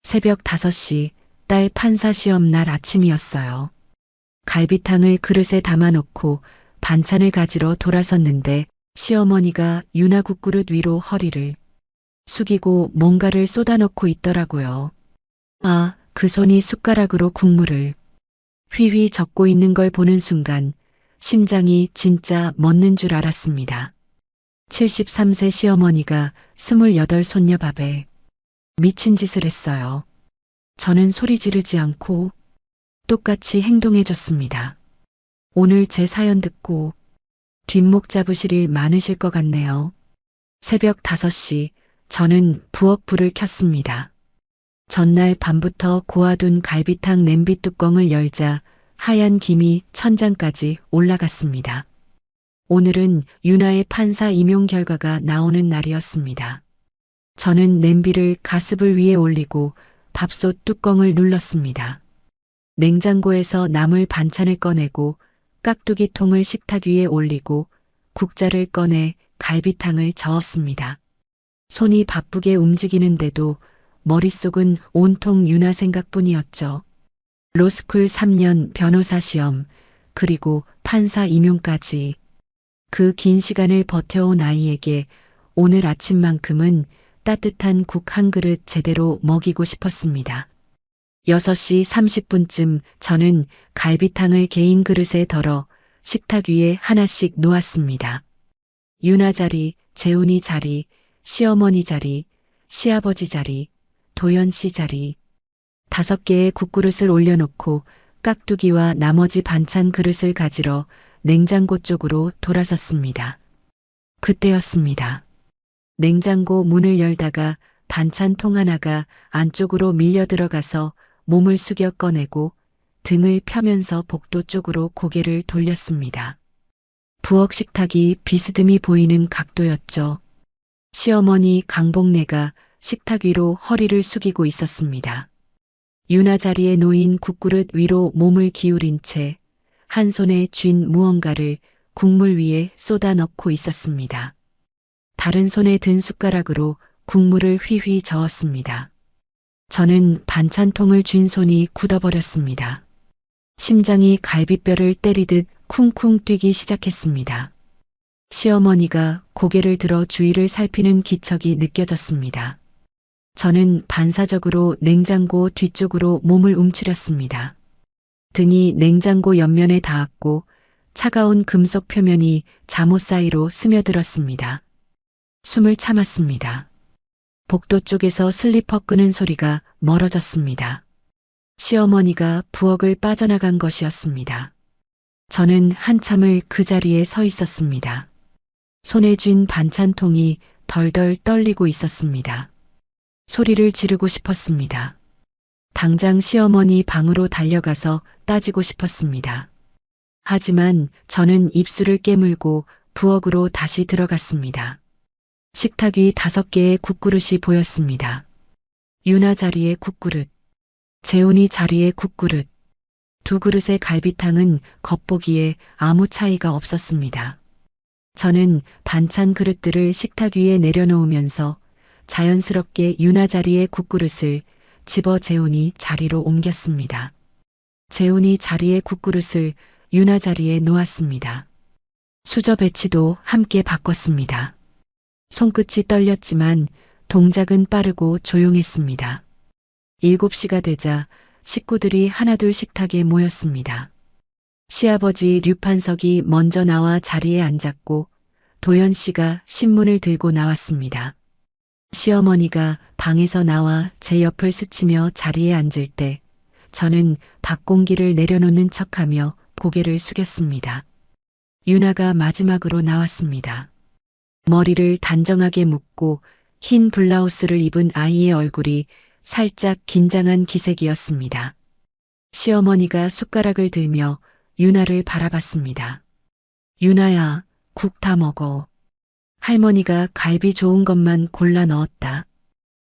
새벽 5시 딸 판사 시험 날 아침이었어요. 갈비탕을 그릇에 담아놓고 반찬을 가지러 돌아섰는데 시어머니가 유나 국그릇 위로 허리를 숙이고 뭔가를 쏟아넣고 있더라고요. 아, 그 손이 숟가락으로 국물을 휘휘 젓고 있는 걸 보는 순간 심장이 진짜 멎는 줄 알았습니다. 73세 시어머니가 28 손녀 밥에 미친 짓을 했어요. 저는 소리 지르지 않고 똑같이 행동해줬습니다. 오늘 제 사연 듣고 뒷목 잡으실 일 많으실 것 같네요. 새벽 5시 저는 부엌 불을 켰습니다. 전날 밤부터 고아둔 갈비탕 냄비 뚜껑을 열자 하얀 김이 천장까지 올라갔습니다. 오늘은 유나의 판사 임용 결과가 나오는 날이었습니다. 저는 냄비를 가스불 위에 올리고 밥솥 뚜껑을 눌렀습니다. 냉장고에서 남을 반찬을 꺼내고 깍두기 통을 식탁 위에 올리고 국자를 꺼내 갈비탕을 저었습니다. 손이 바쁘게 움직이는데도 머릿속은 온통 유나 생각뿐이었죠. 로스쿨 3년 변호사 시험, 그리고 판사 임용까지. 그 긴 시간을 버텨온 아이에게 오늘 아침만큼은 따뜻한 국 한 그릇 제대로 먹이고 싶었습니다. 6시 30분쯤 저는 갈비탕을 개인 그릇에 덜어 식탁 위에 하나씩 놓았습니다. 유나 자리, 재훈이 자리, 시어머니 자리, 시아버지 자리, 도연 씨 자리. 5개의 국그릇을 올려놓고 깍두기와 나머지 반찬 그릇을 가지러 냉장고 쪽으로 돌아섰습니다. 그때였습니다. 냉장고 문을 열다가 반찬통 하나가 안쪽으로 밀려 들어가서 몸을 숙여 꺼내고 등을 펴면서 복도 쪽으로 고개를 돌렸습니다. 부엌 식탁이 비스듬히 보이는 각도였죠. 시어머니 강복래가 식탁 위로 허리를 숙이고 있었습니다. 유나 자리에 놓인 국그릇 위로 몸을 기울인 채 한 손에 쥔 무언가를 국물 위에 쏟아 넣고 있었습니다. 다른 손에 든 숟가락으로 국물을 휘휘 저었습니다. 저는 반찬통을 쥔 손이 굳어버렸습니다. 심장이 갈비뼈를 때리듯 쿵쿵 뛰기 시작했습니다. 시어머니가 고개를 들어 주위를 살피는 기척이 느껴졌습니다. 저는 반사적으로 냉장고 뒤쪽으로 몸을 움츠렸습니다. 등이 냉장고 옆면에 닿았고 차가운 금속 표면이 잠옷 사이로 스며들었습니다. 숨을 참았습니다. 복도 쪽에서 슬리퍼 끄는 소리가 멀어졌습니다. 시어머니가 부엌을 빠져나간 것이었습니다. 저는 한참을 그 자리에 서 있었습니다. 손에 쥔 반찬통이 덜덜 떨리고 있었습니다. 소리를 지르고 싶었습니다. 당장 시어머니 방으로 달려가서 따지고 싶었습니다. 하지만 저는 입술을 깨물고 부엌으로 다시 들어갔습니다. 식탁 위 5개의 국그릇이 보였습니다. 유나 자리의 국그릇, 재훈이 자리의 국그릇, 2그릇의 갈비탕은 겉보기에 아무 차이가 없었습니다. 저는 반찬 그릇들을 식탁 위에 내려놓으면서 자연스럽게 유나 자리의 국그릇을 집어 재훈이 자리로 옮겼습니다. 재훈이 자리의 국그릇을 유나 자리에 놓았습니다. 수저 배치도 함께 바꿨습니다. 손끝이 떨렸지만 동작은 빠르고 조용했습니다. 7시가 되자 식구들이 하나둘 식탁에 모였습니다. 시아버지 류판석이 먼저 나와 자리에 앉았고 도연 씨가 신문을 들고 나왔습니다. 시어머니가 방에서 나와 제 옆을 스치며 자리에 앉을 때 저는 밥공기를 내려놓는 척하며 고개를 숙였습니다. 유나가 마지막으로 나왔습니다. 머리를 단정하게 묶고 흰 블라우스를 입은 아이의 얼굴이 살짝 긴장한 기색이었습니다. 시어머니가 숟가락을 들며 유나를 바라봤습니다. 유나야, 국 다 먹어. 할머니가 갈비 좋은 것만 골라 넣었다.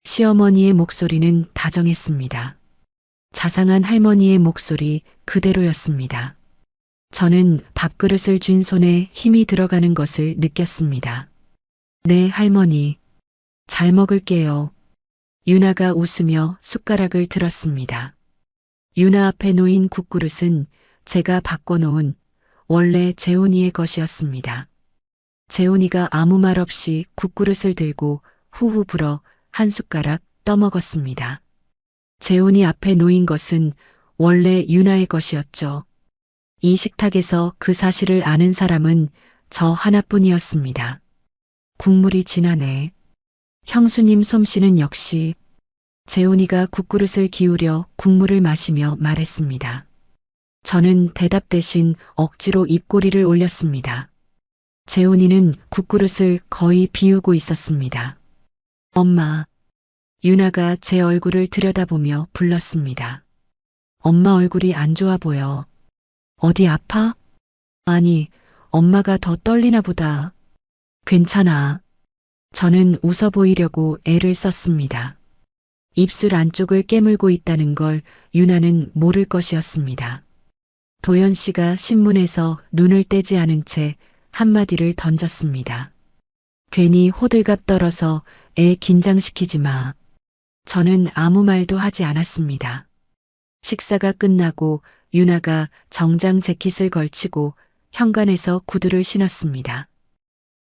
시어머니의 목소리는 다정했습니다. 자상한 할머니의 목소리 그대로였습니다. 저는 밥그릇을 쥔 손에 힘이 들어가는 것을 느꼈습니다. 네, 할머니. 잘 먹을게요. 유나가 웃으며 숟가락을 들었습니다. 유나 앞에 놓인 국그릇은 제가 바꿔놓은 원래 재훈이의 것이었습니다. 재훈이가 아무 말 없이 국그릇을 들고 후후 불어 한 숟가락 떠먹었습니다. 재훈이 앞에 놓인 것은 원래 유나의 것이었죠. 이 식탁에서 그 사실을 아는 사람은 저 하나뿐이었습니다. 국물이 진하네. 형수님 솜씨는 역시. 재훈이가 국그릇을 기울여 국물을 마시며 말했습니다. 저는 대답 대신 억지로 입꼬리를 올렸습니다. 재훈이는 국그릇을 거의 비우고 있었습니다. 엄마. 유나가 제 얼굴을 들여다보며 불렀습니다. 엄마 얼굴이 안 좋아 보여. 어디 아파? 아니, 엄마가 더 떨리나 보다. 괜찮아. 저는 웃어 보이려고 애를 썼습니다. 입술 안쪽을 깨물고 있다는 걸 유나는 모를 것이었습니다. 도연 씨가 신문에서 눈을 떼지 않은 채 한마디를 던졌습니다. 괜히 호들갑 떨어서 애 긴장시키지 마. 저는 아무 말도 하지 않았습니다. 식사가 끝나고 유나가 정장 재킷을 걸치고 현관에서 구두를 신었습니다.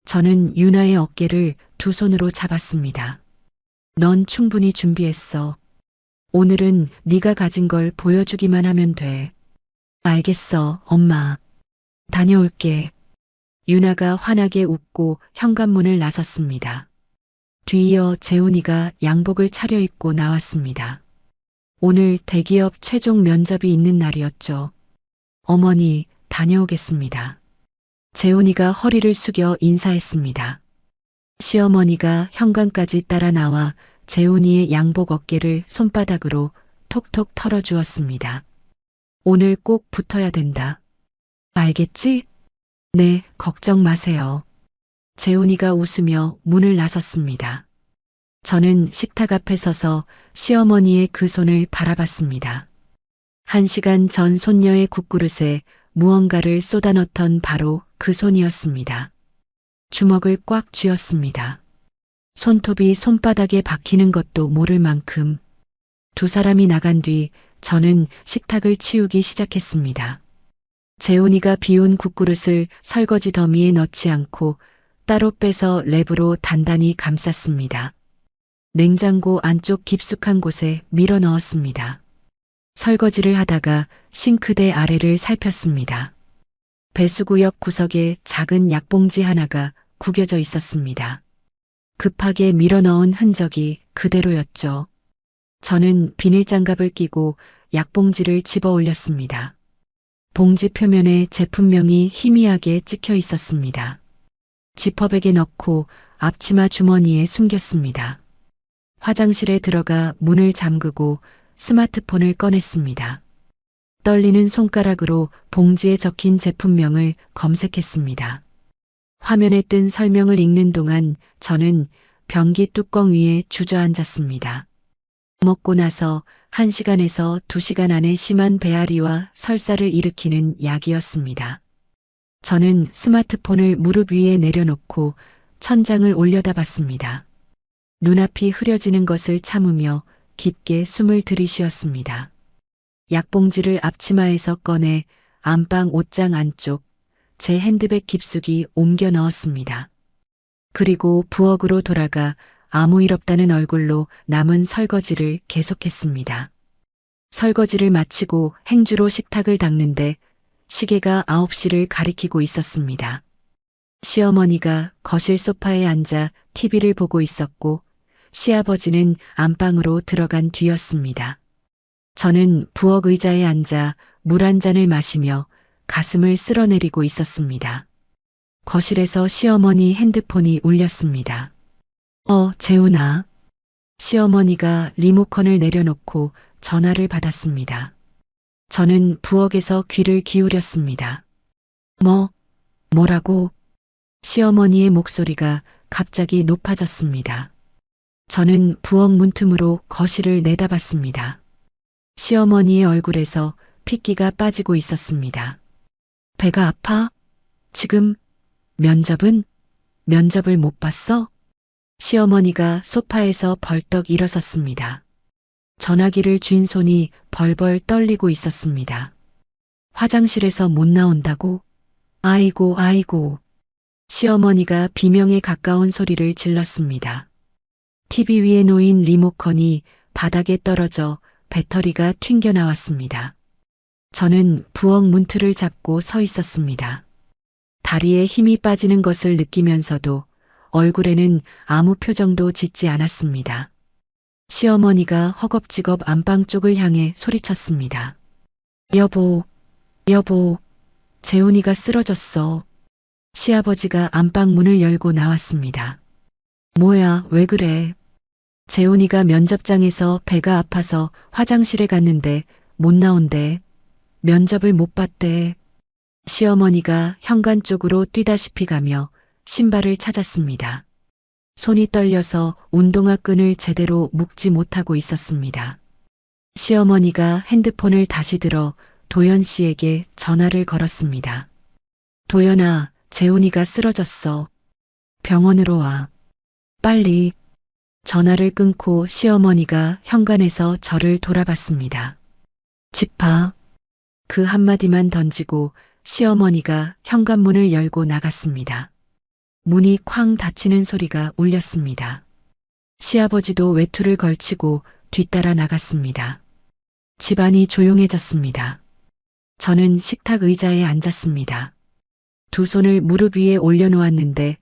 저는 유나의 어깨를 두 손으로 잡았습니다. 넌 충분히 준비했어. 오늘은 네가 가진 걸 보여주기만 하면 돼. 알겠어, 엄마. 다녀올게. 유나가 환하게 웃고 현관문을 나섰습니다. 뒤이어 재훈이가 양복을 차려입고 나왔습니다. 오늘 대기업 최종 면접이 있는 날이었죠. 어머니, 다녀오겠습니다. 재훈이가 허리를 숙여 인사했습니다. 시어머니가 현관까지 따라 나와 재훈이의 양복 어깨를 손바닥으로 톡톡 털어주었습니다. 오늘 꼭 붙어야 된다. 알겠지? 네, 걱정 마세요. 재훈이가 웃으며 문을 나섰습니다. 저는 식탁 앞에 서서 시어머니의 그 손을 바라봤습니다. 1시간 전 손녀의 국그릇에 무언가를 쏟아넣던 바로 그 손이었습니다. 주먹을 꽉 쥐었습니다. 손톱이 손바닥에 박히는 것도 모를 만큼. 두 사람이 나간 뒤 저는 식탁을 치우기 시작했습니다. 재훈이가 비운 국그릇을 설거지 더미에 넣지 않고 따로 빼서 랩으로 단단히 감쌌습니다. 냉장고 안쪽 깊숙한 곳에 밀어 넣었습니다. 설거지를 하다가 싱크대 아래를 살폈습니다. 배수구역 구석에 작은 약봉지 하나가 구겨져 있었습니다. 급하게 밀어 넣은 흔적이 그대로였죠. 저는 비닐장갑을 끼고 약봉지를 집어 올렸습니다. 봉지 표면에 제품명이 희미하게 찍혀 있었습니다. 지퍼백에 넣고 앞치마 주머니에 숨겼습니다. 화장실에 들어가 문을 잠그고 스마트폰을 꺼냈습니다. 떨리는 손가락으로 봉지에 적힌 제품명을 검색했습니다. 화면에 뜬 설명을 읽는 동안 저는 변기 뚜껑 위에 주저앉았습니다. 먹고 나서 1시간에서 2시간 안에 심한 배앓이와 설사를 일으키는 약이었습니다. 저는 스마트폰을 무릎 위에 내려놓고 천장을 올려다봤습니다. 눈앞이 흐려지는 것을 참으며 깊게 숨을 들이쉬었습니다. 약봉지를 앞치마에서 꺼내 안방 옷장 안쪽 제 핸드백 깊숙이 옮겨 넣었습니다. 그리고 부엌으로 돌아가 아무 일 없다는 얼굴로 남은 설거지를 계속했습니다. 설거지를 마치고 행주로 식탁을 닦는데 시계가 9시를 가리키고 있었습니다. 시어머니가 거실 소파에 앉아 TV를 보고 있었고 시아버지는 안방으로 들어간 뒤였습니다. 저는 부엌 의자에 앉아 물 한 잔을 마시며 가슴을 쓸어내리고 있었습니다. 거실에서 시어머니 핸드폰이 울렸습니다. 재훈아. 시어머니가 리모컨을 내려놓고 전화를 받았습니다. 저는 부엌에서 귀를 기울였습니다. 뭐라고? 시어머니의 목소리가 갑자기 높아졌습니다. 저는 부엌 문틈으로 거실을 내다봤습니다. 시어머니의 얼굴에서 핏기가 빠지고 있었습니다. 배가 아파? 지금 면접을 못 봤어? 시어머니가 소파에서 벌떡 일어섰습니다. 전화기를 쥔 손이 벌벌 떨리고 있었습니다. 화장실에서 못 나온다고? 아이고, 아이고. 시어머니가 비명에 가까운 소리를 질렀습니다. TV 위에 놓인 리모컨이 바닥에 떨어져 배터리가 튕겨 나왔습니다. 저는 부엌 문틀을 잡고 서 있었습니다. 다리에 힘이 빠지는 것을 느끼면서도 얼굴에는 아무 표정도 짓지 않았습니다. 시어머니가 허겁지겁 안방 쪽을 향해 소리쳤습니다. 여보, 여보, 재훈이가 쓰러졌어. 시아버지가 안방 문을 열고 나왔습니다. 뭐야, 왜 그래? 재훈이가 면접장에서 배가 아파서 화장실에 갔는데 못 나온대. 면접을 못 봤대. 시어머니가 현관 쪽으로 뛰다시피 가며 신발을 찾았습니다. 손이 떨려서 운동화 끈을 제대로 묶지 못하고 있었습니다. 시어머니가 핸드폰을 다시 들어 도연 씨에게 전화를 걸었습니다. 도연아, 재훈이가 쓰러졌어. 병원으로 와. 빨리. 전화를 끊고 시어머니가 현관에서 저를 돌아봤습니다. 집 봐. 그 한마디만 던지고 시어머니가 현관문을 열고 나갔습니다. 문이 쾅 닫히는 소리가 울렸습니다. 시아버지도 외투를 걸치고 뒤따라 나갔습니다. 집안이 조용해졌습니다. 저는 식탁 의자에 앉았습니다. 두 손을 무릎 위에 올려놓았는데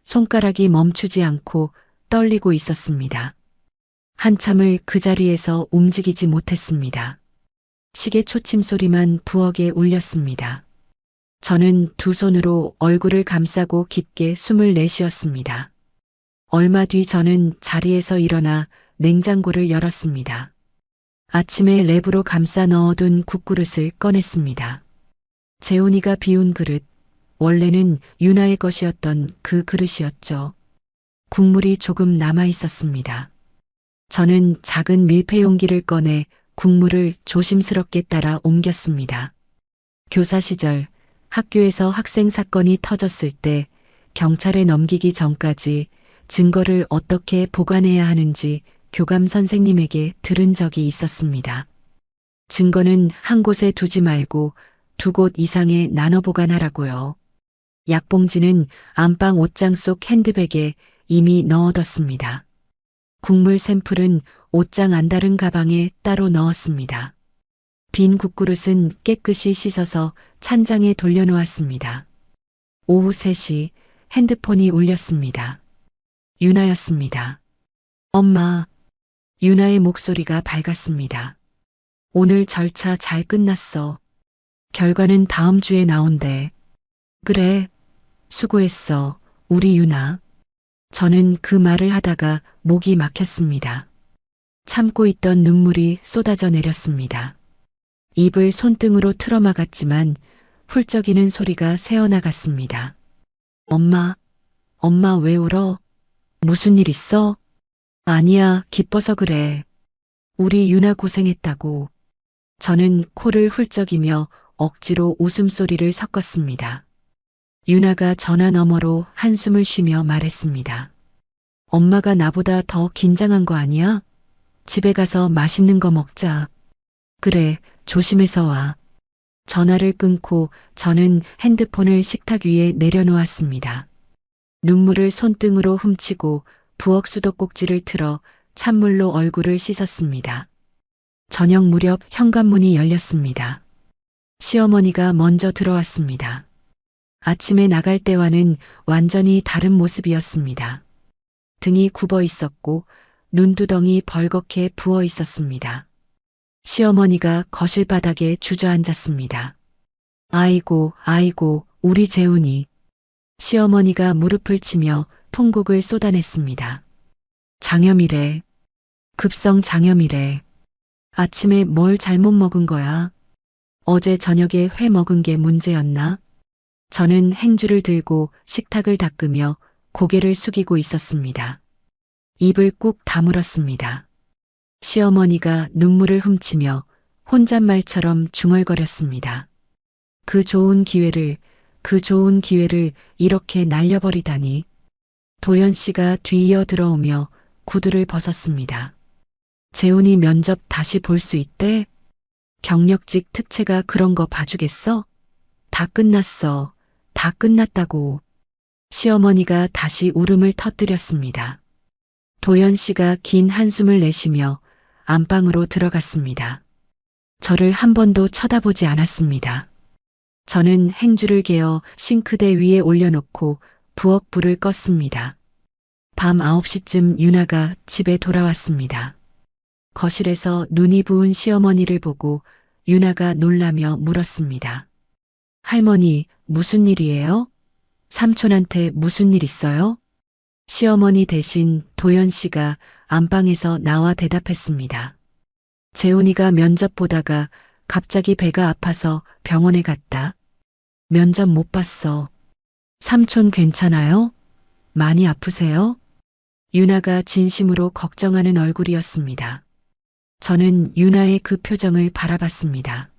손가락이 멈추지 않고 떨리고 있었습니다. 한참을 그 자리에서 움직이지 못했습니다. 시계 초침 소리만 부엌에 울렸습니다. 저는 두 손으로 얼굴을 감싸고 깊게 숨을 내쉬었습니다. 얼마 뒤 저는 자리에서 일어나 냉장고를 열었습니다. 아침에 랩으로 감싸 넣어둔 국그릇을 꺼냈습니다. 재훈이가 비운 그릇, 원래는 유나의 것이었던 그 그릇이었죠. 국물이 조금 남아 있었습니다. 저는 작은 밀폐 용기를 꺼내 국물을 조심스럽게 따라 옮겼습니다. 교사 시절 학교에서 학생 사건이 터졌을 때 경찰에 넘기기 전까지 증거를 어떻게 보관해야 하는지 교감 선생님에게 들은 적이 있었습니다. 증거는 한 곳에 두지 말고 두 곳 이상에 나눠 보관하라고요. 약봉지는 안방 옷장 속 핸드백에 이미 넣어뒀습니다. 국물 샘플은 옷장 안다른 가방에 따로 넣었습니다. 빈 국그릇은 깨끗이 씻어서 찬장에 돌려놓았습니다. 오후 3시 핸드폰이 울렸습니다. 유나였습니다. 엄마. 유나의 목소리가 밝았습니다. 오늘 절차 잘 끝났어. 결과는 다음 주에 나온대. 그래. 수고했어. 우리 유나. 저는 그 말을 하다가 목이 막혔습니다. 참고 있던 눈물이 쏟아져 내렸습니다. 입을 손등으로 틀어막았지만 훌쩍이는 소리가 새어나갔습니다. 엄마, 엄마 왜 울어? 무슨 일 있어? 아니야, 기뻐서 그래. 우리 유나 고생했다고. 저는 코를 훌쩍이며 억지로 웃음소리를 섞었습니다. 유나가 전화 너머로 한숨을 쉬며 말했습니다. 엄마가 나보다 더 긴장한 거 아니야? 집에 가서 맛있는 거 먹자. 그래, 조심해서 와. 전화를 끊고 저는 핸드폰을 식탁 위에 내려놓았습니다. 눈물을 손등으로 훔치고 부엌 수도꼭지를 틀어 찬물로 얼굴을 씻었습니다. 저녁 무렵 현관문이 열렸습니다. 시어머니가 먼저 들어왔습니다. 아침에 나갈 때와는 완전히 다른 모습이었습니다. 등이 굽어 있었고 눈두덩이 벌겋게 부어 있었습니다. 시어머니가 거실 바닥에 주저앉았습니다. 아이고, 아이고, 우리 재훈이. 시어머니가 무릎을 치며 통곡을 쏟아냈습니다. 장염이래. 급성 장염이래. 아침에 뭘 잘못 먹은 거야? 어제 저녁에 회 먹은 게 문제였나? 저는 행주를 들고 식탁을 닦으며 고개를 숙이고 있었습니다. 입을 꾹 다물었습니다. 시어머니가 눈물을 훔치며 혼잣말처럼 중얼거렸습니다. 그 좋은 기회를 이렇게 날려버리다니. 도연 씨가 뒤이어 들어오며 구두를 벗었습니다. 재훈이 면접 다시 볼 수 있대? 경력직 특채가 그런 거 봐주겠어? 다 끝났어. 다 끝났다고. 시어머니가 다시 울음을 터뜨렸습니다. 도연 씨가 긴 한숨을 내쉬며 안방으로 들어갔습니다. 저를 한 번도 쳐다보지 않았습니다. 저는 행주를 개어 싱크대 위에 올려놓고 부엌 불을 껐습니다. 밤 9시쯤 유나가 집에 돌아왔습니다. 거실에서 눈이 부은 시어머니를 보고 유나가 놀라며 물었습니다. 할머니, 무슨 일이에요? 삼촌한테 무슨 일 있어요? 시어머니 대신 도연 씨가 안방에서 나와 대답했습니다. 재훈이가 면접 보다가 갑자기 배가 아파서 병원에 갔다. 면접 못 봤어. 삼촌 괜찮아요? 많이 아프세요? 유나가 진심으로 걱정하는 얼굴이었습니다. 저는 유나의 그 표정을 바라봤습니다.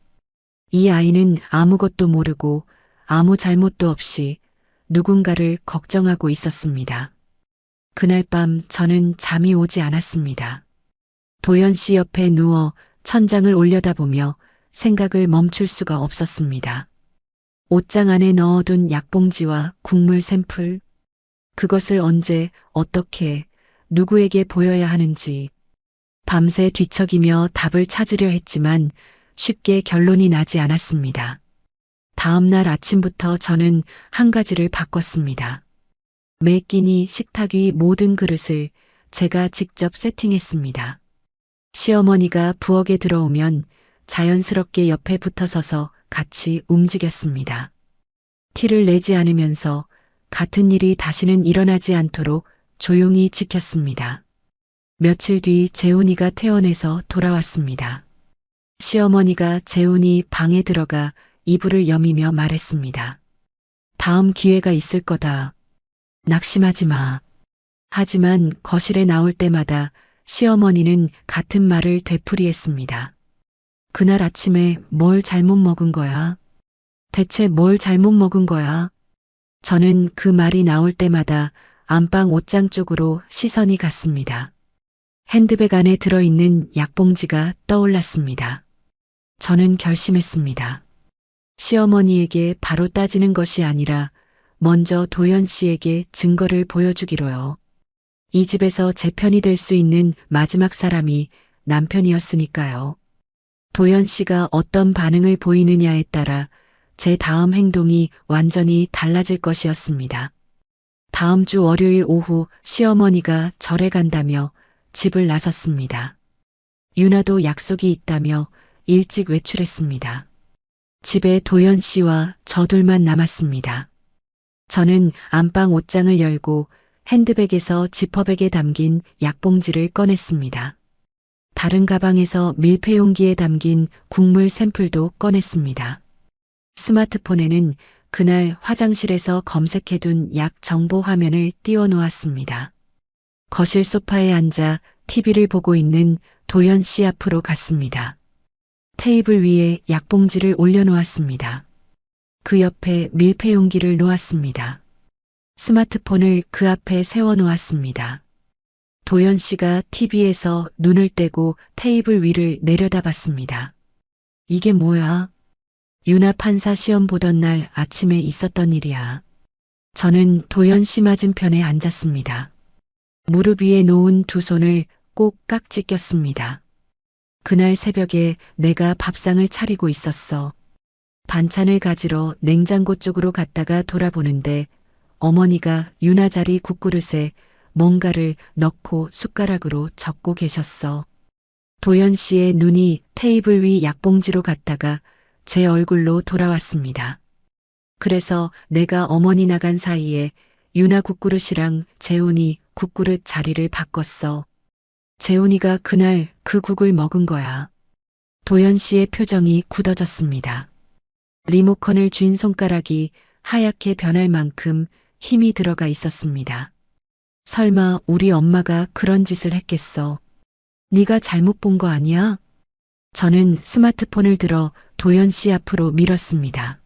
이 아이는 아무것도 모르고 아무 잘못도 없이 누군가를 걱정하고 있었습니다. 그날 밤 저는 잠이 오지 않았습니다. 도연 씨 옆에 누워 천장을 올려다보며 생각을 멈출 수가 없었습니다. 옷장 안에 넣어둔 약봉지와 국물 샘플, 그것을 언제, 어떻게, 누구에게 보여야 하는지 밤새 뒤척이며 답을 찾으려 했지만 쉽게 결론이 나지 않았습니다. 다음 날 아침부터 저는 한 가지를 바꿨습니다. 매 끼니 식탁 위 모든 그릇을 제가 직접 세팅했습니다. 시어머니가 부엌에 들어오면 자연스럽게 옆에 붙어 서서 같이 움직였습니다. 티를 내지 않으면서 같은 일이 다시는 일어나지 않도록 조용히 지켰습니다. 며칠 뒤 재훈이가 퇴원해서 돌아왔습니다. 시어머니가 재훈이 방에 들어가 이불을 여미며 말했습니다. 다음 기회가 있을 거다. 낙심하지 마. 하지만 거실에 나올 때마다 시어머니는 같은 말을 되풀이했습니다. 그날 아침에 뭘 잘못 먹은 거야? 대체 뭘 잘못 먹은 거야? 저는 그 말이 나올 때마다 안방 옷장 쪽으로 시선이 갔습니다. 핸드백 안에 들어있는 약봉지가 떠올랐습니다. 저는 결심했습니다. 시어머니에게 바로 따지는 것이 아니라 먼저 도연 씨에게 증거를 보여주기로요. 이 집에서 제 편이 될 수 있는 마지막 사람이 남편이었으니까요. 도연 씨가 어떤 반응을 보이느냐에 따라 제 다음 행동이 완전히 달라질 것이었습니다. 다음 주 월요일 오후 시어머니가 절에 간다며 집을 나섰습니다. 유나도 약속이 있다며 일찍 외출했습니다. 집에 도연 씨와 저 둘만 남았습니다. 저는 안방 옷장을 열고 핸드백에서 지퍼백에 담긴 약봉지를 꺼냈습니다. 다른 가방에서 밀폐용기에 담긴 국물 샘플도 꺼냈습니다. 스마트폰에는 그날 화장실에서 검색해둔 약 정보 화면을 띄워놓았습니다. 거실 소파에 앉아 TV를 보고 있는 도연 씨 앞으로 갔습니다. 테이블 위에 약봉지를 올려놓았습니다. 그 옆에 밀폐용기를 놓았습니다. 스마트폰을 그 앞에 세워놓았습니다. 도연 씨가 TV에서 눈을 떼고 테이블 위를 내려다봤습니다. 이게 뭐야? 유나 판사 시험 보던 날 아침에 있었던 일이야. 저는 도연 씨 맞은편에 앉았습니다. 무릎 위에 놓은 두 손을 꼭 깍지 꼈습니다. 그날 새벽에 내가 밥상을 차리고 있었어. 반찬을 가지러 냉장고 쪽으로 갔다가 돌아보는데 어머니가 유나 자리 국그릇에 뭔가를 넣고 숟가락으로 적고 계셨어. 도연 씨의 눈이 테이블 위 약봉지로 갔다가 제 얼굴로 돌아왔습니다. 그래서 내가 어머니 나간 사이에 유나 국그릇이랑 재훈이 국그릇 자리를 바꿨어. 재훈이가 그날 그 국을 먹은 거야. 도연 씨의 표정이 굳어졌습니다. 리모컨을 쥔 손가락이 하얗게 변할 만큼 힘이 들어가 있었습니다. 설마 우리 엄마가 그런 짓을 했겠어. 네가 잘못 본 거 아니야? 저는 스마트폰을 들어 도연 씨 앞으로 밀었습니다.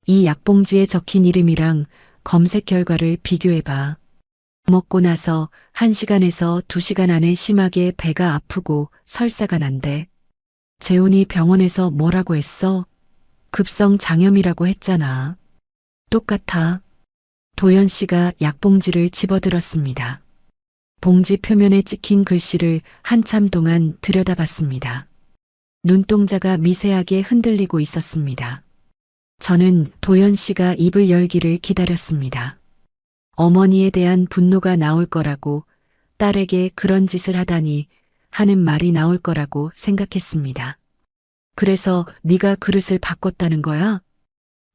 이 약봉지에 적힌 이름이랑 검색 결과를 비교해봐. 먹고 나서 1시간에서 2시간 안에 심하게 배가 아프고 설사가 난대. 재훈이 병원에서 뭐라고 했어? 급성 장염이라고 했잖아. 똑같아. 도연 씨가 약봉지를 집어들었습니다. 봉지 표면에 찍힌 글씨를 한참 동안 들여다봤습니다. 눈동자가 미세하게 흔들리고 있었습니다. 저는 도연 씨가 입을 열기를 기다렸습니다. 어머니에 대한 분노가 나올 거라고, 딸에게 그런 짓을 하다니 하는 말이 나올 거라고 생각했습니다. 그래서 네가 그릇을 바꿨다는 거야?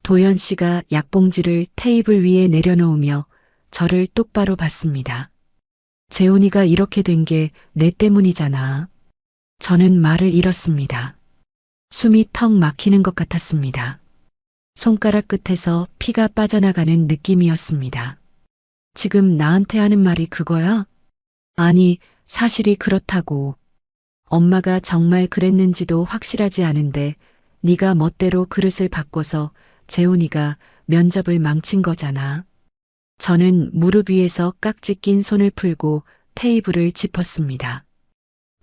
도연 씨가 약봉지를 테이블 위에 내려놓으며 저를 똑바로 봤습니다. 재훈이가 이렇게 된 게 내 때문이잖아. 저는 말을 잃었습니다. 숨이 턱 막히는 것 같았습니다. 손가락 끝에서 피가 빠져나가는 느낌이었습니다. 지금 나한테 하는 말이 그거야? 아니, 사실이 그렇다고. 엄마가 정말 그랬는지도 확실하지 않은데 네가 멋대로 그릇을 바꿔서 재훈이가 면접을 망친 거잖아. 저는 무릎 위에서 깍지 낀 손을 풀고 테이블을 짚었습니다.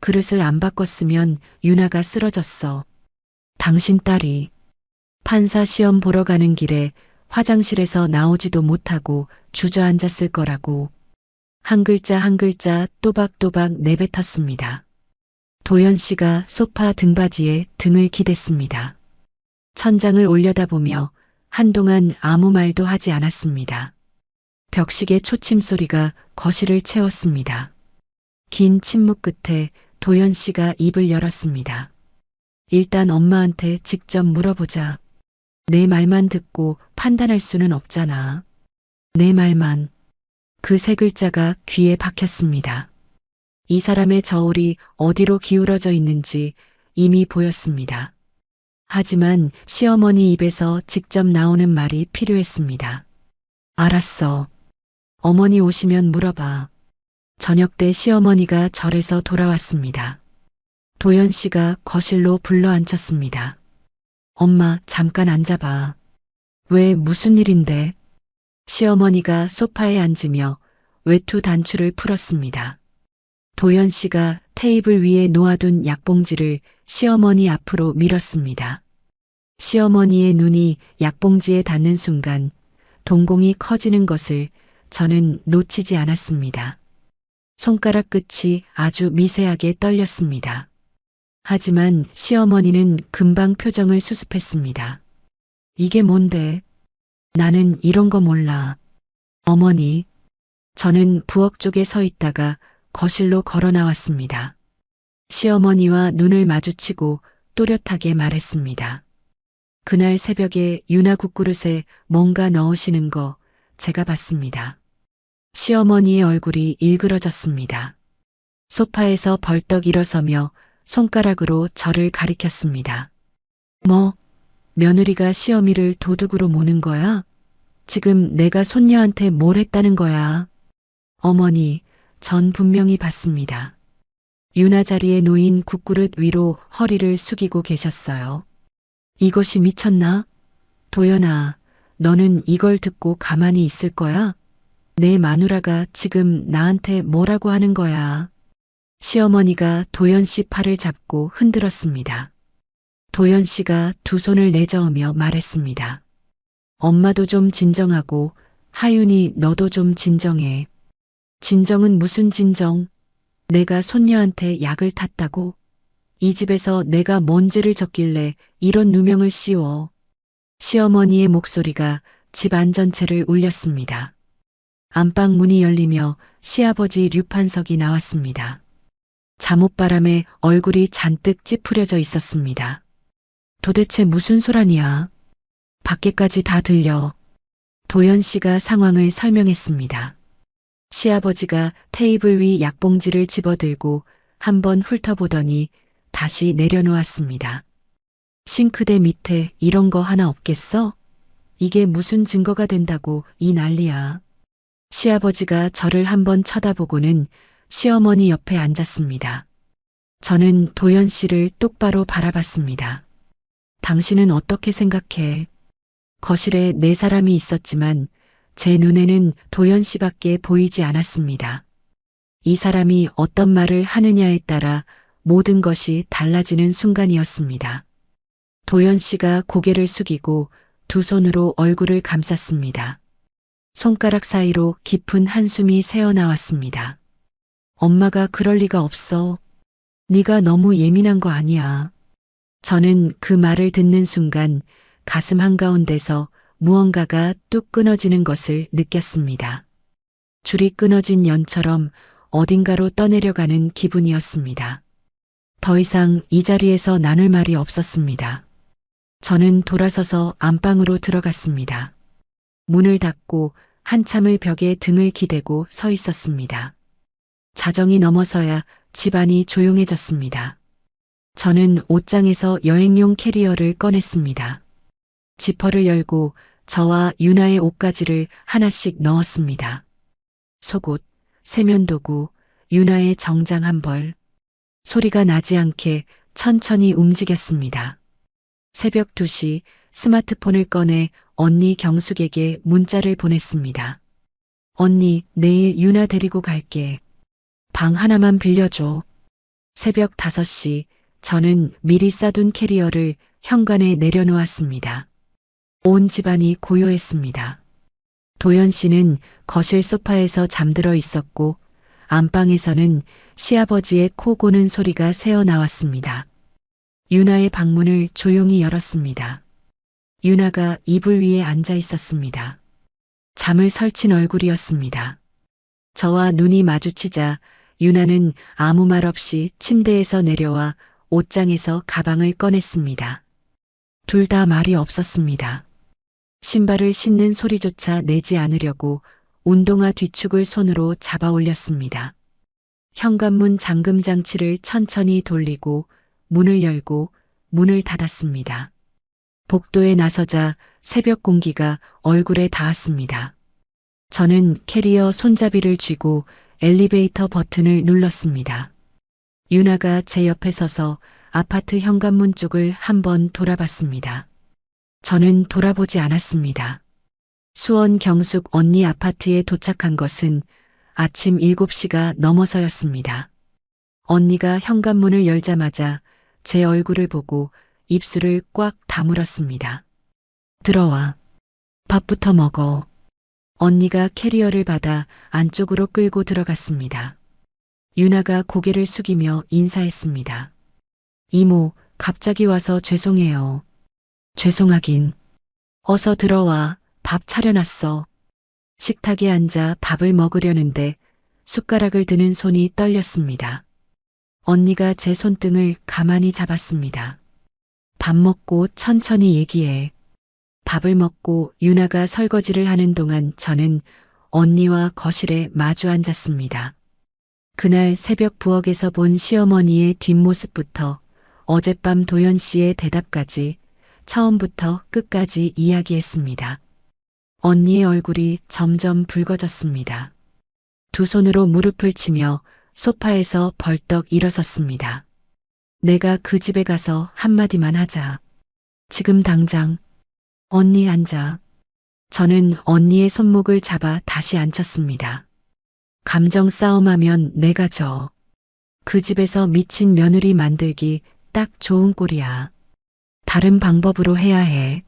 그릇을 안 바꿨으면 유나가 쓰러졌어. 당신 딸이 판사 시험 보러 가는 길에 화장실에서 나오지도 못하고 주저앉았을 거라고. 한 글자 한 글자 또박또박 내뱉었습니다. 도연 씨가 소파 등받이에 등을 기댔습니다. 천장을 올려다보며 한동안 아무 말도 하지 않았습니다. 벽시계 초침 소리가 거실을 채웠습니다. 긴 침묵 끝에 도연 씨가 입을 열었습니다. 일단 엄마한테 직접 물어보자. 내 말만 듣고 판단할 수는 없잖아. 내 말만. 그 세 글자가 귀에 박혔습니다. 이 사람의 저울이 어디로 기울어져 있는지 이미 보였습니다. 하지만 시어머니 입에서 직접 나오는 말이 필요했습니다. 알았어. 어머니 오시면 물어봐. 저녁 때 시어머니가 절에서 돌아왔습니다. 도연 씨가 거실로 불러 앉혔습니다. 엄마, 잠깐 앉아봐. 왜, 무슨 일인데? 시어머니가 소파에 앉으며 외투 단추를 풀었습니다. 도연 씨가 테이블 위에 놓아둔 약봉지를 시어머니 앞으로 밀었습니다. 시어머니의 눈이 약봉지에 닿는 순간 동공이 커지는 것을 저는 놓치지 않았습니다. 손가락 끝이 아주 미세하게 떨렸습니다. 하지만 시어머니는 금방 표정을 수습했습니다. 이게 뭔데? 나는 이런 거 몰라. 어머니. 저는 부엌 쪽에 서 있다가 거실로 걸어 나왔습니다. 시어머니와 눈을 마주치고 또렷하게 말했습니다. 그날 새벽에 유나 국그릇에 뭔가 넣으시는 거 제가 봤습니다. 시어머니의 얼굴이 일그러졌습니다. 소파에서 벌떡 일어서며 손가락으로 저를 가리켰습니다. 뭐, 며느리가 시어미를 도둑으로 모는 거야? 지금 내가 손녀한테 뭘 했다는 거야? 어머니, 전 분명히 봤습니다. 유나 자리에 놓인 국그릇 위로 허리를 숙이고 계셨어요. 이것이 미쳤나? 도연아, 너는 이걸 듣고 가만히 있을 거야? 내 마누라가 지금 나한테 뭐라고 하는 거야? 시어머니가 도연 씨 팔을 잡고 흔들었습니다. 도연 씨가 두 손을 내저으며 말했습니다. 엄마도 좀 진정하고 하윤이 너도 좀 진정해. 진정은 무슨 진정? 내가 손녀한테 약을 탔다고? 이 집에서 내가 뭔 죄를 졌길래 이런 누명을 씌워. 시어머니의 목소리가 집 안 전체를 울렸습니다. 안방 문이 열리며 시아버지 류판석이 나왔습니다. 잠옷바람에 얼굴이 잔뜩 찌푸려져 있었습니다. 도대체 무슨 소란이야? 밖에까지 다 들려. 도연 씨가 상황을 설명했습니다. 시아버지가 테이블 위 약봉지를 집어들고 한번 훑어보더니 다시 내려놓았습니다. 싱크대 밑에 이런 거 하나 없겠어? 이게 무슨 증거가 된다고 이 난리야. 시아버지가 저를 한번 쳐다보고는 시어머니 옆에 앉았습니다. 저는 도연 씨를 똑바로 바라봤습니다. 당신은 어떻게 생각해? 거실에 네 사람이 있었지만 제 눈에는 도연 씨밖에 보이지 않았습니다. 이 사람이 어떤 말을 하느냐에 따라 모든 것이 달라지는 순간이었습니다. 도연 씨가 고개를 숙이고 두 손으로 얼굴을 감쌌습니다. 손가락 사이로 깊은 한숨이 새어나왔습니다. 엄마가 그럴 리가 없어. 네가 너무 예민한 거 아니야. 저는 그 말을 듣는 순간 가슴 한가운데서 무언가가 뚝 끊어지는 것을 느꼈습니다. 줄이 끊어진 연처럼 어딘가로 떠내려가는 기분이었습니다. 더 이상 이 자리에서 나눌 말이 없었습니다. 저는 돌아서서 안방으로 들어갔습니다. 문을 닫고 한참을 벽에 등을 기대고 서 있었습니다. 자정이 넘어서야 집안이 조용해졌습니다. 저는 옷장에서 여행용 캐리어를 꺼냈습니다. 지퍼를 열고 저와 유나의 옷가지를 하나씩 넣었습니다. 속옷, 세면도구, 유나의 정장 한 벌. 소리가 나지 않게 천천히 움직였습니다. 새벽 2시 스마트폰을 꺼내 언니 경숙에게 문자를 보냈습니다. 언니, 내일 유나 데리고 갈게. 방 하나만 빌려줘. 새벽 5시 저는 미리 싸둔 캐리어를 현관에 내려놓았습니다. 온 집안이 고요했습니다. 도연 씨는 거실 소파에서 잠들어 있었고 안방에서는 시아버지의 코 고는 소리가 새어나왔습니다. 유나의 방문을 조용히 열었습니다. 유나가 이불 위에 앉아 있었습니다. 잠을 설친 얼굴이었습니다. 저와 눈이 마주치자 유나는 아무 말 없이 침대에서 내려와 옷장에서 가방을 꺼냈습니다. 둘 다 말이 없었습니다. 신발을 신는 소리조차 내지 않으려고 운동화 뒤축을 손으로 잡아 올렸습니다. 현관문 잠금 장치를 천천히 돌리고 문을 열고 문을 닫았습니다. 복도에 나서자 새벽 공기가 얼굴에 닿았습니다. 저는 캐리어 손잡이를 쥐고 엘리베이터 버튼을 눌렀습니다. 유나가 제 옆에 서서 아파트 현관문 쪽을 한번 돌아봤습니다. 저는 돌아보지 않았습니다. 수원 경숙 언니 아파트에 도착한 것은 아침 7시가 넘어서였습니다. 언니가 현관문을 열자마자 제 얼굴을 보고 입술을 꽉 다물었습니다. 들어와. 밥부터 먹어. 언니가 캐리어를 받아 안쪽으로 끌고 들어갔습니다. 유나가 고개를 숙이며 인사했습니다. 이모, 갑자기 와서 죄송해요. 죄송하긴. 어서 들어와. 밥 차려놨어. 식탁에 앉아 밥을 먹으려는데 숟가락을 드는 손이 떨렸습니다. 언니가 제 손등을 가만히 잡았습니다. 밥 먹고 천천히 얘기해. 밥을 먹고 유나가 설거지를 하는 동안 저는 언니와 거실에 마주 앉았습니다. 그날 새벽 부엌에서 본 시어머니의 뒷모습부터 어젯밤 도연 씨의 대답까지 처음부터 끝까지 이야기했습니다. 언니의 얼굴이 점점 붉어졌습니다. 두 손으로 무릎을 치며 소파에서 벌떡 일어섰습니다. 내가 그 집에 가서 한마디만 하자. 지금 당장. 언니 앉아. 저는 언니의 손목을 잡아 다시 앉혔습니다. 감정 싸움하면 내가 져. 그 집에서 미친 며느리 만들기 딱 좋은 꼴이야. 다른 방법으로 해야 해.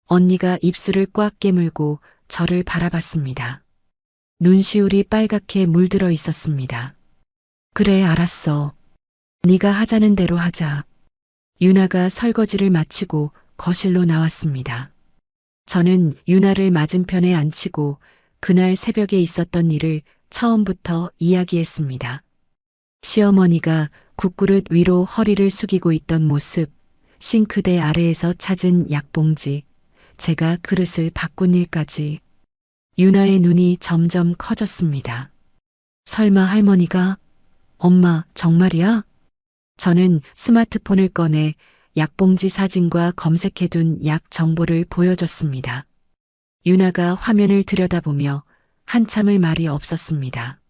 언니가 입술을 꽉 깨물고 저를 바라봤습니다. 눈시울이 빨갛게 물들어 있었습니다. 그래, 알았어. 네가 하자는 대로 하자. 유나가 설거지를 마치고 거실로 나왔습니다. 저는 유나를 맞은편에 앉히고 그날 새벽에 있었던 일을 처음부터 이야기했습니다. 시어머니가 국그릇 위로 허리를 숙이고 있던 모습, 싱크대 아래에서 찾은 약봉지, 제가 그릇을 바꾼 일까지. 유나의 눈이 점점 커졌습니다. 설마 할머니가? 엄마, 정말이야? 저는 스마트폰을 꺼내 약봉지 사진과 검색해둔 약 정보를 보여줬습니다. 유나가 화면을 들여다보며 한참을 말이 없었습니다.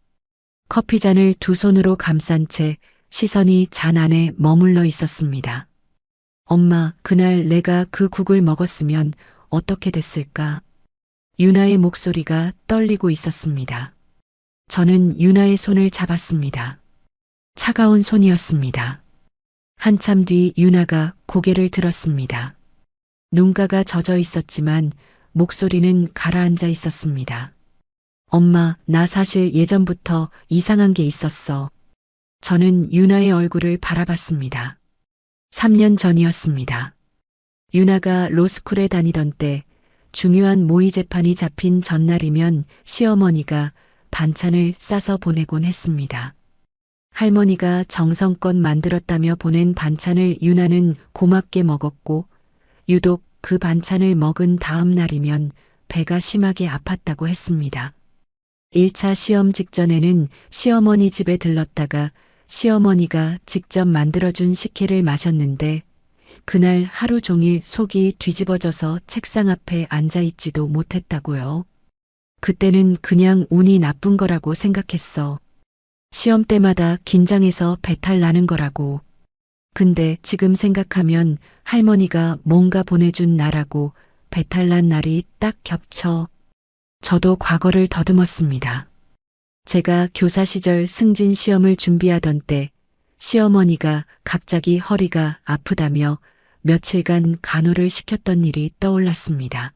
커피잔을 두 손으로 감싼 채 시선이 잔 안에 머물러 있었습니다. 엄마, 그날 내가 그 국을 먹었으면 어떻게 됐을까? 유나의 목소리가 떨리고 있었습니다. 저는 유나의 손을 잡았습니다. 차가운 손이었습니다. 한참 뒤 유나가 고개를 들었습니다. 눈가가 젖어 있었지만 목소리는 가라앉아 있었습니다. 엄마, 나 사실 예전부터 이상한 게 있었어. 저는 유나의 얼굴을 바라봤습니다. 3년 전이었습니다. 유나가 로스쿨에 다니던 때 중요한 모의 재판이 잡힌 전날이면 시어머니가 반찬을 싸서 보내곤 했습니다. 할머니가 정성껏 만들었다며 보낸 반찬을 유나는 고맙게 먹었고 유독 그 반찬을 먹은 다음 날이면 배가 심하게 아팠다고 했습니다. 1차 시험 직전에는 시어머니 집에 들렀다가 시어머니가 직접 만들어준 식혜를 마셨는데 그날 하루 종일 속이 뒤집어져서 책상 앞에 앉아있지도 못했다고요. 그때는 그냥 운이 나쁜 거라고 생각했어. 시험 때마다 긴장해서 배탈 나는 거라고. 근데 지금 생각하면 할머니가 뭔가 보내준 나라고 배탈 난 날이 딱 겹쳐. 저도 과거를 더듬었습니다. 제가 교사 시절 승진 시험을 준비하던 때 시어머니가 갑자기 허리가 아프다며 며칠간 간호를 시켰던 일이 떠올랐습니다.